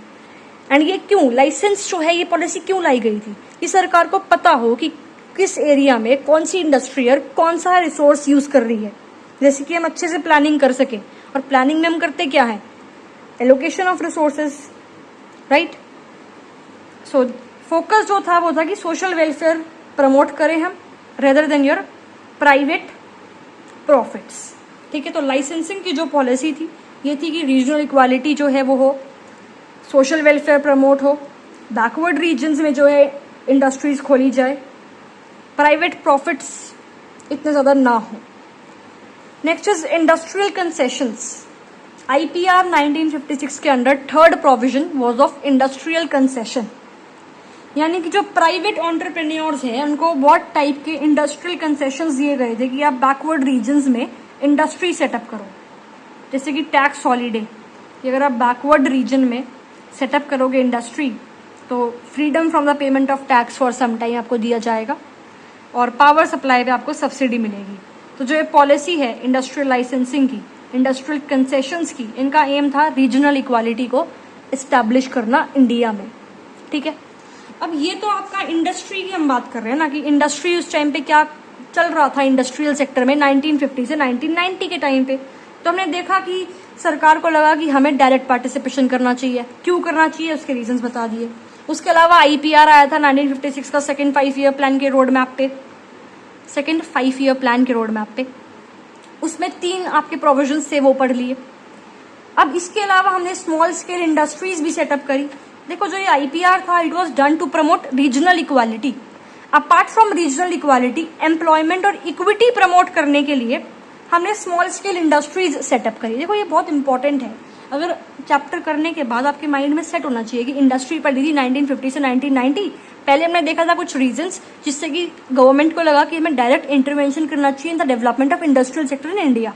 एंड ये क्यों लाइसेंस जो है ये पॉलिसी क्यों लाई गई थी कि सरकार को पता हो कि किस एरिया में कौन सी इंडस्ट्री और कौन सा रिसोर्स यूज कर रही है, जैसे कि हम अच्छे से प्लानिंग कर सके। और प्लानिंग में हम करते क्या है, allocation of resources, right. So focus जो था वो था कि सोशल वेलफेयर प्रमोट करें हम rather than your private profits. ठीक है, तो लाइसेंसिंग की जो पॉलिसी थी ये थी कि रीजनल इक्वालिटी जो है वो हो, सोशल वेलफेयर प्रमोट हो, बैकवर्ड रीजन्स में जो है इंडस्ट्रीज खोली जाए, प्राइवेट प्रॉफिट्स इतने ज़्यादा ना हो। Next is industrial concessions. IPR 1956 के under third provision was of industrial concession, यानी कि जो प्राइवेट एंटरप्रेन्योर्स हैं उनको बहुत टाइप के इंडस्ट्रियल कंसेशंस दिए गए थे कि आप बैकवर्ड रीजन्स में इंडस्ट्री सेटअप करो। जैसे कि टैक्स हॉलीडे, अगर आप बैकवर्ड रीजन में सेटअप करोगे इंडस्ट्री तो freedom from the payment of tax for some time आपको दिया जाएगा और पावर सप्लाई पे आपको सब्सिडी मिलेगी। तो जो ये पॉलिसी है इंडस्ट्रियल लाइसेंसिंग की, इंडस्ट्रियल कंसेशंस की, इनका एम था रीजनल इक्वालिटी को इस्टेब्लिश करना इंडिया में। ठीक है, अब ये तो आपका इंडस्ट्री की हम बात कर रहे हैं ना, कि इंडस्ट्री उस टाइम पे क्या चल रहा था इंडस्ट्रियल सेक्टर में 1950 से 1990 के टाइम पे। तो हमने देखा कि सरकार को लगा कि हमें डायरेक्ट पार्टिसिपेशन करना चाहिए। क्यों करना चाहिए उसके रीजंस बता दिए। उसके अलावा IPR आया था 1956 का सेकेंड 5 ईयर प्लान के रोड मैप पे, सेकेंड 5 ईयर प्लान के रोड मैप पे, उसमें 3 आपके प्रोविजंस थे वो पढ़ लिए। अब इसके अलावा हमने स्मॉल स्केल इंडस्ट्रीज भी सेटअप करी। देखो जो ये IPR था it was done to promote regional equality. Apart from regional equality employment और इक्विटी प्रमोट करने के लिए हमने स्मॉल स्केल इंडस्ट्रीज सेटअप करी। देखो ये बहुत इंपॉर्टेंट है, अगर चैप्टर करने के बाद आपके माइंड में सेट होना चाहिए कि इंडस्ट्री पढ़ी थी 1950 से 1990। पहले हमने देखा था कुछ रीजंस जिससे कि गवर्नमेंट को लगा कि हमें डायरेक्ट इंटरवेंशन करना चाहिए in the development of industrial sector in India,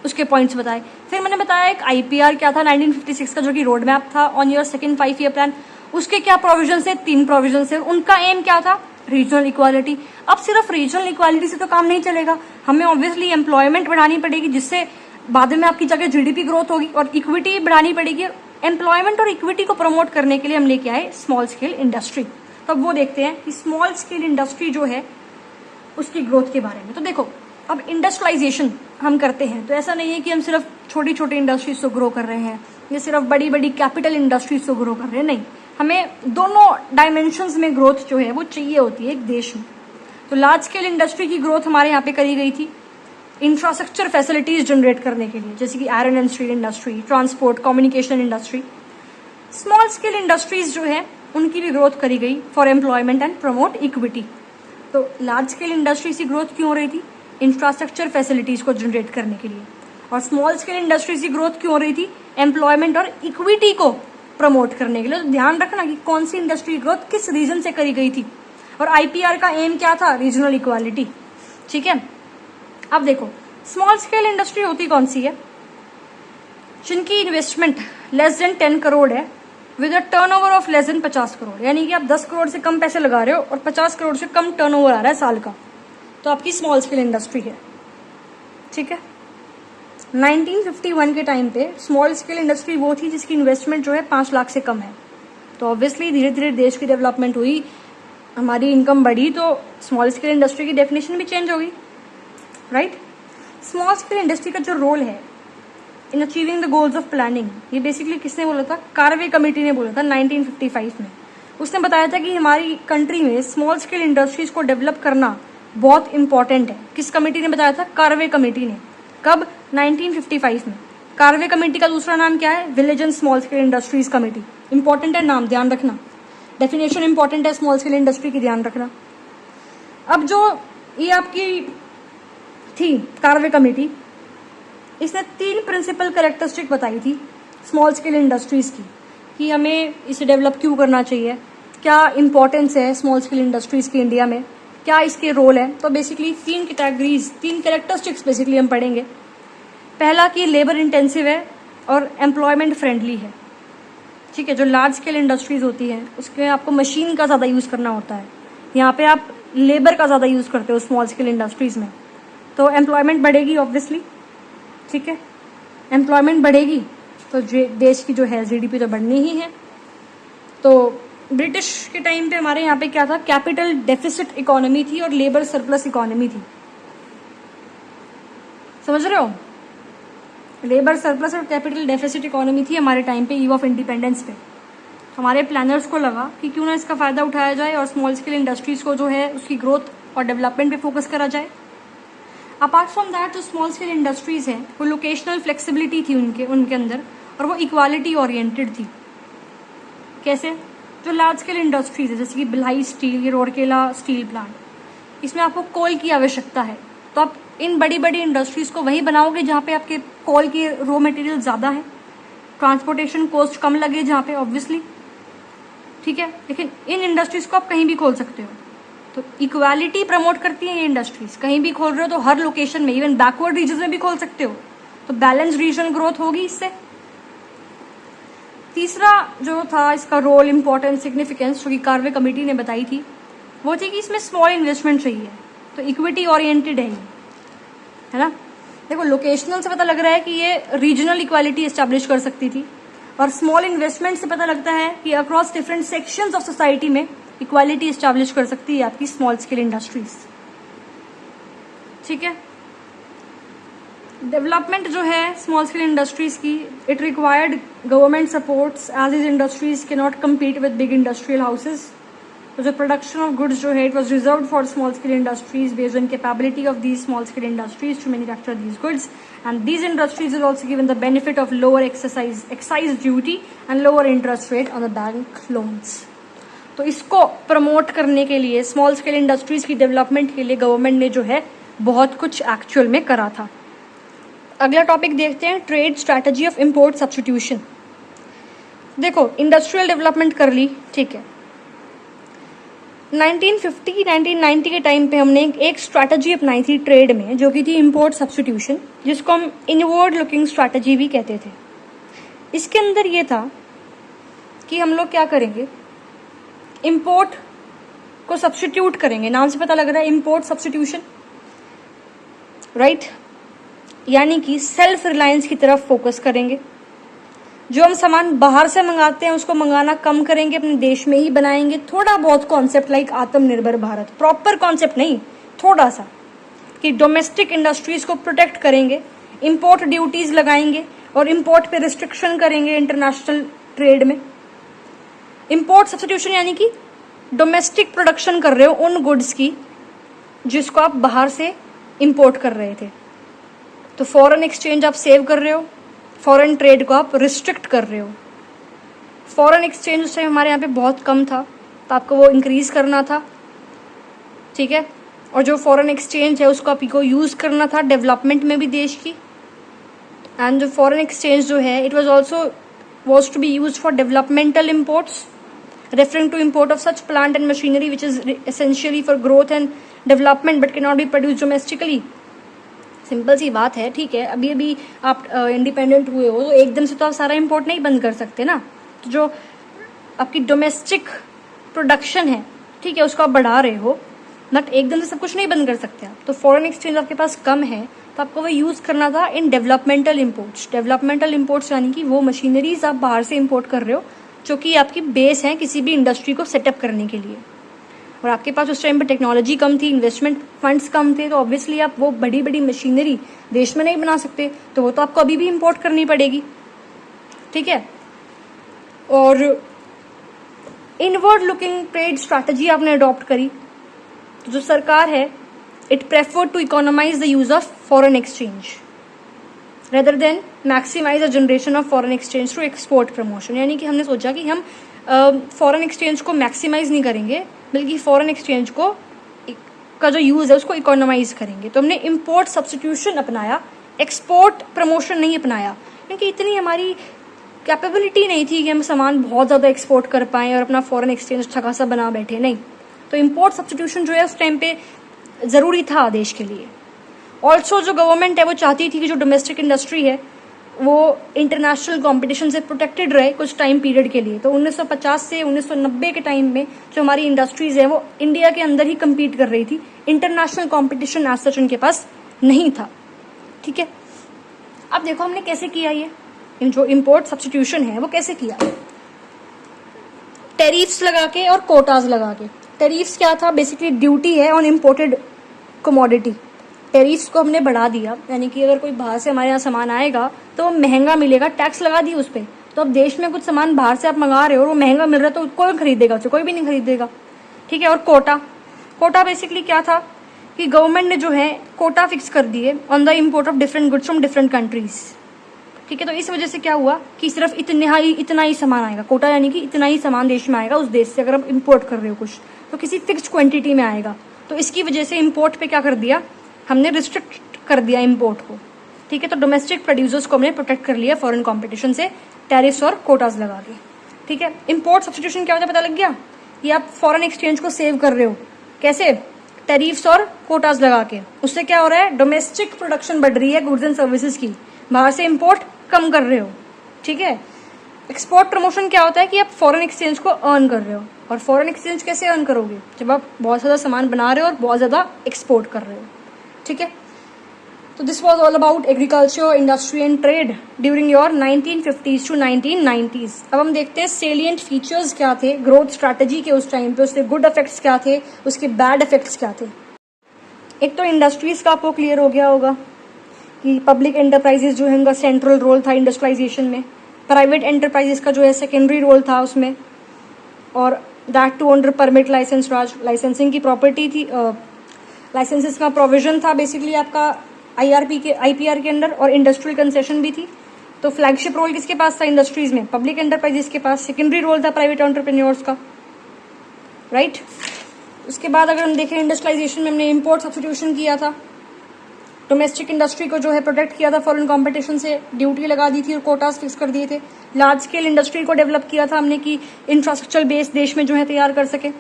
उसके पॉइंट्स बताए। फिर मैंने बताया एक IPR क्या था 1956 का जो कि रोड मैप था on your second 5 year plan, उसके क्या प्रोविजन है, 3 प्रोविजन है। उनका एम क्या था, रीजनल इक्वालिटी। अब सिर्फ रीजनल इक्वालिटी से तो काम नहीं चलेगा, हमें ऑब्वियसली एम्प्लॉयमेंट बढ़ानी पड़ेगी जिससे बाद में आपकी जगह GDP ग्रोथ होगी, और इक्विटी बढ़ानी पड़ेगी। एम्प्लॉयमेंट और इक्विटी को प्रमोट करने के लिए हम लेके आए स्मॉल स्केल इंडस्ट्री। तो अब वो देखते हैं कि स्मॉल स्केल इंडस्ट्री जो है उसकी ग्रोथ के बारे में। तो देखो अब इंडस्ट्रियलाइजेशन हम करते हैं तो ऐसा नहीं है कि हम सिर्फ छोटी छोटी इंडस्ट्रीज को ग्रो कर रहे हैं या सिर्फ बड़ी बड़ी कैपिटल इंडस्ट्रीज को ग्रो कर रहे हैं, नहीं, हमें दोनों डायमेंशंस में ग्रोथ जो है वो चाहिए होती है एक देश में। तो लार्ज स्केल इंडस्ट्री की ग्रोथ हमारे यहाँ पे करी गई थी इंफ्रास्ट्रक्चर फैसिलिटीज जनरेट करने के लिए, जैसे कि iron and steel industry, transport, communication industry. Small scale industries जो है उनकी भी ग्रोथ करी गई for employment and promote equity. तो लार्ज स्केल इंडस्ट्रीज की ग्रोथ क्यों हो रही थी, इंफ्रास्ट्रक्चर फैसिलिटीज को जनरेट करने के लिए। और स्मॉल स्केल इंडस्ट्रीज की ग्रोथ क्यों हो रही थी, एम्प्लॉयमेंट और इक्विटी को प्रमोट करने के लिए। तो ध्यान रखना कि कौन सी इंडस्ट्री ग्रोथ किस रीजन से करी गई थी, और IPR का एम क्या था, रीजनल इक्वालिटी। ठीक है, अब देखो स्मॉल स्केल इंडस्ट्री होती कौन सी है, जिनकी इन्वेस्टमेंट लेस देन 10 करोड़ है with a turnover of less than 50 crore, यानी कि आप 10 करोड़ से कम पैसे लगा रहे हो और 50 करोड़ से कम टर्नओवर आ रहा है साल का, तो आपकी स्मॉल स्केल इंडस्ट्री है। ठीक है, 1951 के टाइम पे स्मॉल स्केल इंडस्ट्री वो थी जिसकी इन्वेस्टमेंट जो है 5 लाख से कम है। तो ऑब्वियसली धीरे धीरे देश की डेवलपमेंट हुई, हमारी इनकम बढ़ी तो स्मॉल स्केल इंडस्ट्री की डेफिनेशन भी चेंज होगी, राइट। स्मॉल स्केल इंडस्ट्री का जो रोल है in achieving the goals of planning, ये बेसिकली किसने बोला था? कार्वे कमेटी ने बोला था 1955 में। उसने बताया था कि हमारी कंट्री में स्मॉल स्केल इंडस्ट्रीज को डेवलप करना बहुत इंपॉर्टेंट है। किस कमेटी ने बताया था? कार्वे कमेटी ने। कब? 1955 में। कार्वे कमेटी का दूसरा नाम क्या है? Village and small scale industries committee. Important है नाम, ध्यान रखना। डेफिनेशन इंपॉर्टेंट है स्मॉल स्केल इंडस्ट्री की, ध्यान रखना। अब जो ये आपकी थी कार्वे कमेटी, इसने 3 प्रिंसिपल कैरेक्टरिस्टिक बताई थी स्मॉल स्केल इंडस्ट्रीज की कि हमें इसे डेवलप क्यों करना चाहिए, क्या इंपॉर्टेंस है स्मॉल स्केल इंडस्ट्रीज की इंडिया में, क्या इसके रोल है। तो बेसिकली 3 कैटेगरीज, 3 कैरेक्टरिस्टिक्स बेसिकली हम पढ़ेंगे। पहला कि लेबर इंटेंसिव है और एम्प्लॉयमेंट फ्रेंडली है, ठीक है। जो लार्ज स्केल इंडस्ट्रीज होती हैं उसके आपको मशीन का ज़्यादा यूज़ करना होता है, यहाँ पे आप लेबर का ज़्यादा यूज़ करते हो स्मॉल स्केल इंडस्ट्रीज में, तो एम्प्लॉयमेंट बढ़ेगी ऑब्वियसली, ठीक है। एम्प्लॉयमेंट बढ़ेगी तो देश की जो है जीडीपी तो बढ़नी ही है। तो ब्रिटिश के टाइम पे हमारे यहाँ पे क्या था? कैपिटल डेफिसिट इकोनॉमी थी और लेबर सरप्लस इकोनॉमी थी, समझ रहे हो? लेबर सरप्लस और कैपिटल डेफिसिट इकोनॉमी थी हमारे टाइम पे, ईव ऑफ इंडिपेंडेंस पे। हमारे प्लानर्स को लगा कि क्यों ना इसका फायदा उठाया जाए और स्मॉल स्केल इंडस्ट्रीज को जो है उसकी ग्रोथ और डेवलपमेंट पे फोकस करा जाए। अपार्ट फ्रॉम दैट जो स्मॉल स्केल इंडस्ट्रीज हैं वो लोकेशनल फ्लेक्सिबिलिटी थी उनके अंदर, और वो इक्वालिटी ओरिएंटेड थी। कैसे? जो लार्ज स्केल इंडस्ट्रीज है जैसे कि भिलाई स्टील, ये रोरकेला स्टील प्लांट, इसमें आपको कोल की आवश्यकता है, तो आप इन बड़ी बड़ी इंडस्ट्रीज को वहीं बनाओगे जहाँ पे आपके कोल की रॉ मटेरियल ज़्यादा है, ट्रांसपोर्टेशन कॉस्ट कम लगे जहाँ पे ऑब्वियसली, ठीक है। लेकिन इन इंडस्ट्रीज को आप कहीं भी खोल सकते हो, तो इक्वालिटी प्रमोट करती है ये इंडस्ट्रीज। कहीं भी खोल रहे हो तो हर लोकेशन में, इवन बैकवर्ड रीजन में भी खोल सकते हो, तो बैलेंस रीजनल ग्रोथ होगी इससे। तीसरा जो था इसका रोल, इंपॉर्टेंस, सिग्निफिकेंस जो कि कार्वे कमेटी ने बताई थी, वो थी कि इसमें स्मॉल इन्वेस्टमेंट चाहिए, तो इक्विटी ओरिएंटेड है ये, है ना। देखो लोकेशनल से पता लग रहा है कि ये रीजनल इक्वालिटी एस्टैब्लिश कर सकती थी, और स्मॉल इन्वेस्टमेंट से पता लगता है कि across different sections of society में इक्वालिटी एस्टैब्लिश कर सकती है आपकी स्मॉल स्केल इंडस्ट्रीज, ठीक है। डेवलपमेंट जो है स्मॉल स्केल इंडस्ट्रीज की, it required government supports as is industries के not compete with big industrial houses. तो जो प्रोडक्शन ऑफ गुड्स जो है it was reserve for small scale industries based on capability of these small scale industries to manufacture these goods, and these industries is also given the benefit of lower excise duty and lower interest rate on the bank loans. तो इसको promote करने के लिए, small scale industries की development के लिए government ने जो है बहुत कुछ एक्चुअल में करा था। अगला टॉपिक देखते हैं, trade strategy of import substitution. देखो इंडस्ट्रियल डेवलपमेंट कर ली, ठीक है। 1950-1990 के टाइम पे हमने एक स्ट्रैटेजी अपनाई थी ट्रेड में, जो कि थी इंपोर्ट सब्स्टिट्यूशन, जिसको हम इनवर्ड लुकिंग स्ट्रैटेजी भी कहते थे। इसके अंदर ये था कि हम लोग क्या करेंगे, इंपोर्ट को सब्स्टिट्यूट करेंगे। नाम से पता लग रहा है इंपोर्ट सब्स्टिट्यूशन, राइट। यानी कि सेल्फ रिलायंस की तरफ फोकस करेंगे। जो हम सामान बाहर से मंगाते हैं उसको मंगाना कम करेंगे, अपने देश में ही बनाएंगे। थोड़ा बहुत कॉन्सेप्ट लाइक आत्मनिर्भर भारत, प्रॉपर कॉन्सेप्ट नहीं, थोड़ा सा, कि डोमेस्टिक इंडस्ट्रीज को प्रोटेक्ट करेंगे, इंपोर्ट ड्यूटीज लगाएंगे और इंपोर्ट पे रिस्ट्रिक्शन करेंगे इंटरनेशनल ट्रेड में। इंपोर्ट सब्स्टिट्यूशन यानी कि डोमेस्टिक प्रोडक्शन कर रहे हो उन गुड्स की जिसको आप बाहर से इंपोर्ट कर रहे थे, तो फॉरेन एक्सचेंज आप सेव कर रहे हो, फॉरेन ट्रेड को आप रिस्ट्रिक्ट कर रहे हो। फॉरेन एक्सचेंज उस टाइम हमारे यहाँ पे बहुत कम था, तो आपको वो इंक्रीज करना था, ठीक है। और जो फॉरेन एक्सचेंज है उसको आपको यूज़ करना था डेवलपमेंट में भी देश की। एंड जो फॉरेन एक्सचेंज जो है it was to be use for developmental imports, referring to import of such plant and machinery which is essentially for growth and development but can not be produce domestically. Simple सी बात है, ठीक है। अभी अभी आप इंडिपेंडेंट हुए हो तो एकदम से तो आप सारा इंपोर्ट नहीं बंद कर सकते ना। तो जो आपकी डोमेस्टिक प्रोडक्शन है, ठीक है, उसको आप बढ़ा रहे हो, बट एकदम से सब कुछ नहीं बंद कर सकते आप। तो फॉरेन एक्सचेंज आपके पास कम है तो आपको वो यूज़ करना था इन डेवलपमेंटल इम्पोर्ट्स। डेवलपमेंटल इम्पोर्ट्स यानी कि वो मशीनरीज आप बाहर से इम्पोर्ट कर रहे हो जो कि आपकी बेस है किसी भी इंडस्ट्री को सेटअप करने के लिए। और आपके पास उस टाइम पे टेक्नोलॉजी कम थी, इन्वेस्टमेंट फंड्स कम थे, तो ऑब्वियसली आप वो बड़ी बड़ी मशीनरी देश में नहीं बना सकते, तो वो तो आपको अभी भी इम्पोर्ट करनी पड़ेगी, ठीक है। और इनवर्ड लुकिंग ट्रेड स्ट्रैटेजी आपने अडॉप्ट करी, तो जो सरकार है it prefer to economise the use of foreign exchange rather than maximise the generation of foreign exchange through export promotion. यानी कि हमने सोचा कि हम फॉरेन एक्सचेंज को मैक्सिमाइज नहीं करेंगे, बल्कि फॉरेन एक्सचेंज को का जो यूज है उसको इकोनोमाइज करेंगे। तो हमने इम्पोर्ट सब्सटीट्यूशन अपनाया, एक्सपोर्ट प्रमोशन नहीं अपनाया, क्योंकि इतनी हमारी कैपेबिलिटी नहीं थी कि हम सामान बहुत ज़्यादा एक्सपोर्ट कर पाएँ और अपना फॉरेन एक्सचेंज अच्छा खासा बना बैठे, नहीं। तो इम्पोर्ट सब्सटीट्यूशन जो है उस टाइम पे ज़रूरी था देश के लिए। ऑल्सो जो गवर्नमेंट है वो चाहती थी कि जो डोमेस्टिक इंडस्ट्री है वो इंटरनेशनल कंपटीशन से प्रोटेक्टेड रहे कुछ टाइम पीरियड के लिए। तो 1950 से 1990 के टाइम में जो हमारी इंडस्ट्रीज है वो इंडिया के अंदर ही कम्पीट कर रही थी, इंटरनेशनल कंपटीशन एज सच उनके पास नहीं था, ठीक है। अब देखो हमने कैसे किया ये जो इम्पोर्ट सब्सटीट्यूशन है वो कैसे किया, टैरिफ्स लगा के और कोटाज लगा के। टैरिफ्स क्या था, बेसिकली ड्यूटी है ऑन इम्पोर्टेड कमोडिटी। टैरिफ्स को हमने बढ़ा दिया, यानी कि अगर कोई बाहर से हमारे यहाँ सामान आएगा तो वो महंगा मिलेगा, टैक्स लगा दी उस पर। तो अब देश में कुछ सामान बाहर से आप मंगा रहे हो और वो महंगा मिल रहा है तो कौन खरीदेगा उसे, कोई भी नहीं खरीदेगा, ठीक है। और कोटा बेसिकली क्या था कि गवर्नमेंट ने जो है कोटा फिक्स कर दिए on the import of different goods from different countries, ठीक है। तो इस वजह से क्या हुआ कि सिर्फ इतना ही सामान आएगा, कोटा यानी कि इतना ही सामान देश में आएगा उस देश से, अगर आप इम्पोर्ट कर रहे हो कुछ तो किसी फिक्स्ड क्वांटिटी में आएगा। तो इसकी वजह से इम्पोर्ट पे क्या कर दिया, हमने रिस्ट्रिक्ट कर दिया इम्पोर्ट को, ठीक है। तो डोमेस्टिक प्रोड्यूसर्स को हमने प्रोटेक्ट कर लिया फॉरेन कंपटीशन से टैरिफ्स और कोटाज लगा के, ठीक है। इम्पोर्ट सब्सटीट्यूशन क्या होता है पता लग गया, ये आप फॉरेन एक्सचेंज को सेव कर रहे हो, कैसे, टैरिफ्स और कोटाज लगा के। उससे क्या हो रहा है, डोमेस्टिक प्रोडक्शन बढ़ रही है गुड्स एंड सर्विसेज की, बाहर से इम्पोर्ट कम कर रहे हो, ठीक है। एक्सपोर्ट प्रमोशन क्या होता है कि आप फॉरेन एक्सचेंज को अर्न कर रहे हो, और फॉरेन एक्सचेंज कैसे अर्न करोगे, जब आप बहुत ज़्यादा सामान बना रहे हो और बहुत ज़्यादा एक्सपोर्ट कर रहे हो, ठीक है। तो this was all about agriculture, industry and trade during your 1950s to 1990s। अब हम देखते हैं सेलिएंट फीचर्स क्या थे ग्रोथ स्ट्रैटेजी के उस टाइम पे, उसके गुड इफेक्ट्स क्या थे, उसके बैड इफेक्ट्स क्या थे। एक तो इंडस्ट्रीज का आपको क्लियर हो गया होगा कि पब्लिक एंटरप्राइजेज जो है उनका सेंट्रल रोल था इंडस्ट्रियलाइजेशन में, प्राइवेट एंटरप्राइजेज का जो है सेकेंडरी रोल था उसमें, और that too under permit licence raj, licensing की प्रॉपर्टी थी, लाइसेंसेस का प्रोविजन था बेसिकली आपका आईपीआर के अंडर, और इंडस्ट्रियल कंसेशन भी थी। तो फ्लैगशिप रोल किसके पास था इंडस्ट्रीज में, पब्लिक एंटरप्राइजेस के पास, सेकेंडरी रोल था प्राइवेट एंटरप्रेन्योर्स का, राइट। उसके बाद अगर हम देखें इंडस्ट्रियलाइजेशन में हमने इम्पोर्ट सब्सटीट्यूशन किया था, डोमेस्टिक इंडस्ट्री को जो है प्रोटेक्ट किया था फॉरेन कंपटीशन से, ड्यूटी लगा दी थी और कोटास फिक्स कर दिए थे। लार्ज स्केल इंडस्ट्री को डेवलप किया था हमने कि इंफ्रास्ट्रक्चर बेस देश में जो है तैयार कर सके।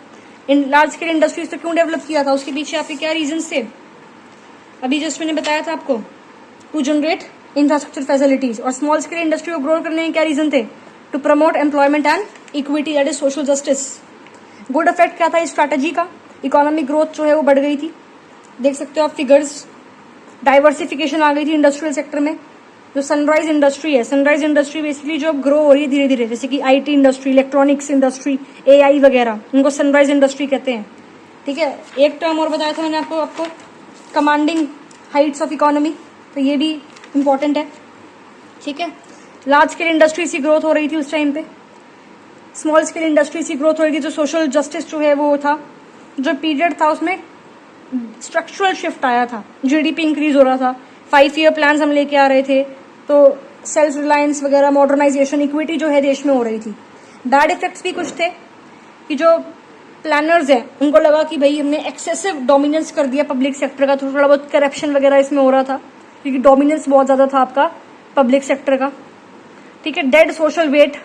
इन लार्ज स्केल इंडस्ट्रीज तो क्यों डेवलप किया था, उसके पीछे आपके क्या रीजन थे, अभी जस्ट मैंने बताया था आपको, टू जनरेट इंफ्रास्ट्रक्चर फैसिलिटीज। और स्मॉल स्केल इंडस्ट्री को ग्रो करने के क्या रीजन थे, to promote employment and equity, that is social justice. Good effect क्या था इस स्ट्रैटेजी का, इकोनॉमिक ग्रोथ जो है वो बढ़ गई थी, देख सकते हो आप फिगर्स, डाइवर्सिफिकेशन आ गई थी इंडस्ट्रियल सेक्टर में। जो सनराइज इंडस्ट्री है, सनराइज इंडस्ट्री बेसिकली जो ग्रो हो रही है धीरे धीरे, जैसे कि IT industry, electronics industry, AI वगैरह, उनको सनराइज इंडस्ट्री कहते हैं, ठीक है। एक टर्म और बताया था मैंने आपको कमांडिंग हाइट्स ऑफ इकोनॉमी, तो ये भी इंपॉर्टेंट है, ठीक है। लार्ज स्केल इंडस्ट्रीज की ग्रोथ हो रही थी उस टाइम पे, स्मॉल स्केल इंडस्ट्रीज की ग्रोथ हो रही थी, जो सोशल जस्टिस जो है वो था, जो पीरियड था उसमें स्ट्रक्चरल शिफ्ट आया था, जीडीपी इंक्रीज हो रहा था, 5 ईयर प्लान हम लेके आ रहे थे, तो सेल्फ रिलायंस वगैरह, मॉडर्नाइजेशन, इक्विटी जो है देश में हो रही थी। बैड इफेक्ट्स भी कुछ थे कि जो प्लानर्स हैं उनको लगा कि भाई हमने एक्सेसिव डोमिनेंस कर दिया पब्लिक सेक्टर का, तो थोड़ा बहुत करप्शन वगैरह इसमें हो रहा था क्योंकि डोमिनेंस बहुत ज़्यादा था आपका पब्लिक सेक्टर का, ठीक है। Dead social weight,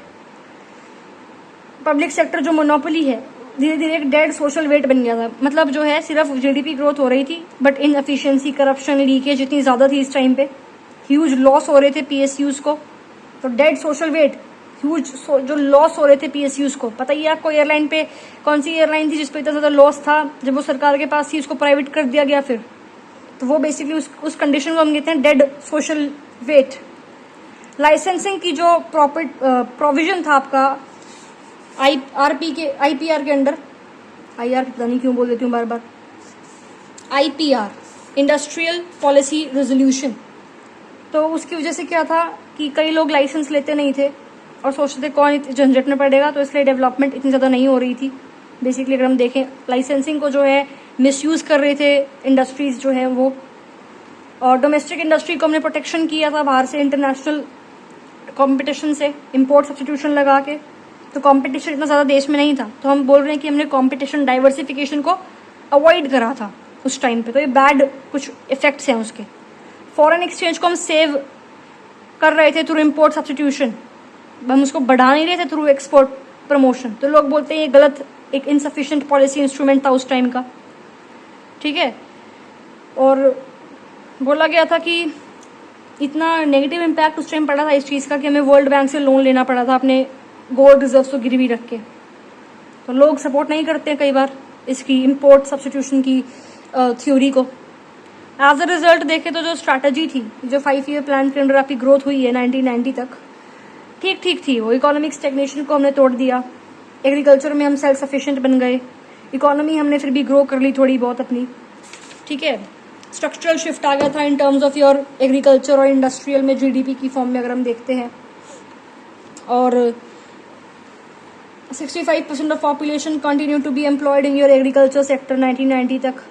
public sector जो मोनोपोली है धीरे धीरे एक डेड सोशल वेट बन गया था, मतलब जो है सिर्फ जीडीपी ग्रोथ हो रही थी बट इनएफिशिएंसी, करप्शन, लीकेज इतनी ज़्यादा थी इस टाइम पे, ह्यूज लॉस हो रहे थे पीएसयूज को, तो डेड सोशल वेट, ह्यूज जो लॉस हो रहे थे पीएसयूज को। पता ही है आपको एयरलाइन पे कौन सी एयरलाइन थी जिसपे इतना ज़्यादा लॉस था, जब वो सरकार के पास थी उसको प्राइवेट कर दिया गया फिर, तो वो बेसिकली उस कंडीशन को हम कहते हैं डेड सोशल वेट। लाइसेंसिंग की जो प्रोविजन था आपका आईपीआर के अंडर, IR पता नहीं क्यों बोल देती हूँ बार बार, IPR, इंडस्ट्रियल पॉलिसी रेजोल्यूशन। तो उसकी वजह से क्या था कि कई लोग लाइसेंस लेते नहीं थे और सोचते थे कौन झंझट में पड़ेगा, तो इसलिए डेवलपमेंट इतनी ज़्यादा नहीं हो रही थी। बेसिकली अगर हम देखें, लाइसेंसिंग को जो है मिसयूज़ कर रहे थे इंडस्ट्रीज जो है वो, और डोमेस्टिक इंडस्ट्री को हमने प्रोटेक्शन किया था बाहर से इंटरनेशनल कंपटीशन से, इंपोर्ट सब्स्टिट्यूशन लगा के। तो कंपटीशन इतना ज़्यादा देश में नहीं था, तो हम बोल रहे हैं कि हमने कंपटीशन डाइवर्सिफिकेशन को अवॉइड करा था उस टाइम पे। तो ये बैड कुछ इफेक्ट्स हैं उसके। फॉरेन एक्सचेंज को हम सेव कर रहे थे थ्रू इंपोर्ट सब्स्टिट्यूशन, हम उसको बढ़ा नहीं रहे थे थ्रू एक्सपोर्ट प्रमोशन। तो लोग बोलते हैं ये गलत, एक इनसफिशिएंट पॉलिसी इंस्ट्रूमेंट था उस टाइम का, ठीक है। और बोला गया था कि इतना नेगेटिव इम्पैक्ट उस टाइम पड़ा था इस चीज़ का कि हमें वर्ल्ड बैंक से लोन लेना पड़ा था अपने गोल्ड रिजर्व्स को गिरवी रख के। तो लोग सपोर्ट नहीं करते हैं कई बार इसकी इंपोर्ट सब्स्टिट्यूशन की थ्योरी को। एज अ रिजल्ट देखें तो जो स्ट्रैटेजी थी, जो 5 ईयर प्लान के अंदर आपकी ग्रोथ हुई है 1990 तक, ठीक थी वो। इकोनॉमिक स्टेग्नेशन को हमने तोड़ दिया, एग्रीकल्चर में हम सेल्फ सफिशिएंट बन गए, इकोनॉमी हमने फिर भी ग्रो कर ली थोड़ी बहुत अपनी, ठीक है। स्ट्रक्चरल शिफ्ट आ गया था in terms of your agriculture और इंडस्ट्रियल में, GDP की फॉर्म में अगर हम देखते हैं। और 65% of population continue to be employed in your agriculture sector 1990 तक।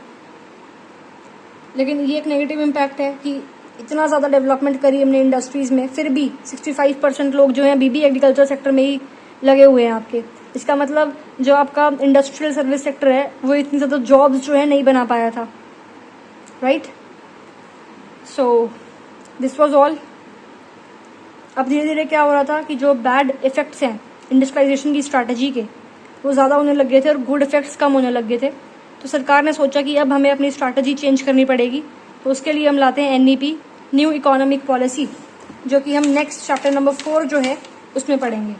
लेकिन ये एक नेगेटिव इम्पैक्ट है कि इतना ज़्यादा डेवलपमेंट करी हमने इंडस्ट्रीज़ में, फिर भी 65% लोग जो हैं अभी भी एग्रीकल्चर सेक्टर में ही लगे हुए हैं आपके। इसका मतलब जो आपका इंडस्ट्रियल सर्विस सेक्टर है वो इतनी ज़्यादा जॉब्स जो है नहीं बना पाया था, right. So this was all. अब धीरे धीरे क्या हो रहा था कि जो बैड इफेक्ट्स हैं इंडस्ट्रियलाइजेशन की स्ट्रैटेजी के, वो ज़्यादा होने लग गए थे और गुड इफेक्ट्स कम होने लग गए थे। तो सरकार ने सोचा कि अब हमें अपनी स्ट्रैटेजी चेंज करनी पड़ेगी। तो उसके लिए हम लाते हैं NEP, न्यू इकोनॉमिक पॉलिसी, जो कि हम नेक्स्ट चैप्टर नंबर 4 जो है उसमें पढ़ेंगे,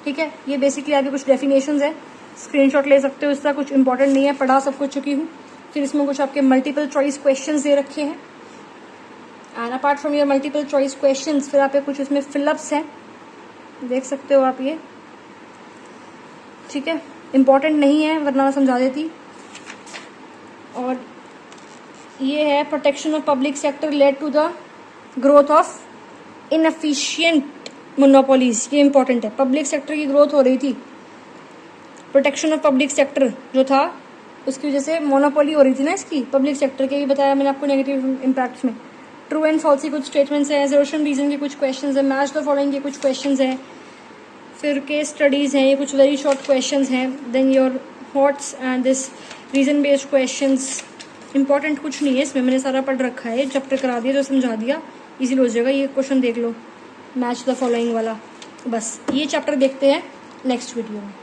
ठीक है। ये बेसिकली आगे कुछ डेफिनेशंस है, स्क्रीनशॉट ले सकते हो, इसका कुछ इंपॉर्टेंट नहीं है, पढ़ा सब कुछ चुकी हूँ। फिर इसमें कुछ आपके मल्टीपल चॉइस क्वेश्चंस दे रखे हैं, and apart from your multiple choice questions फिर आप कुछ इसमें फिलअप्स हैं, देख सकते हो आप ये, ठीक है। इंपॉर्टेंट नहीं है वरना मैं समझा देती। और ये है protection of public sector led to the growth of inefficient monopolies, ये इंपॉर्टेंट है। पब्लिक सेक्टर की ग्रोथ हो रही थी, प्रोटेक्शन ऑफ पब्लिक सेक्टर जो था उसकी वजह से मोनोपोली हो रही थी ना इसकी, पब्लिक सेक्टर के भी बताया मैंने आपको नेगेटिव इम्पैक्ट्स में। ट्रू एंड फॉल्स की कुछ स्टेटमेंट्स हैं, एजर्शन रीजन के कुछ क्वेश्चंस हैं, मैच द फॉलोइंग के कुछ क्वेश्चंस हैं, फिर केस स्टडीज़ हैं, ये कुछ वेरी शॉर्ट क्वेश्चंस हैं, then your thoughts and this reason based questions. Important कुछ नहीं है इसमें, मैंने सारा पढ़ रखा है, चैप्टर करा दिया, जो समझा दिया, इजीली हो जाएगा। ये क्वेश्चन देख लो मैच द फॉलोइंग वाला, बस ये चैप्टर देखते हैं नेक्स्ट वीडियो में।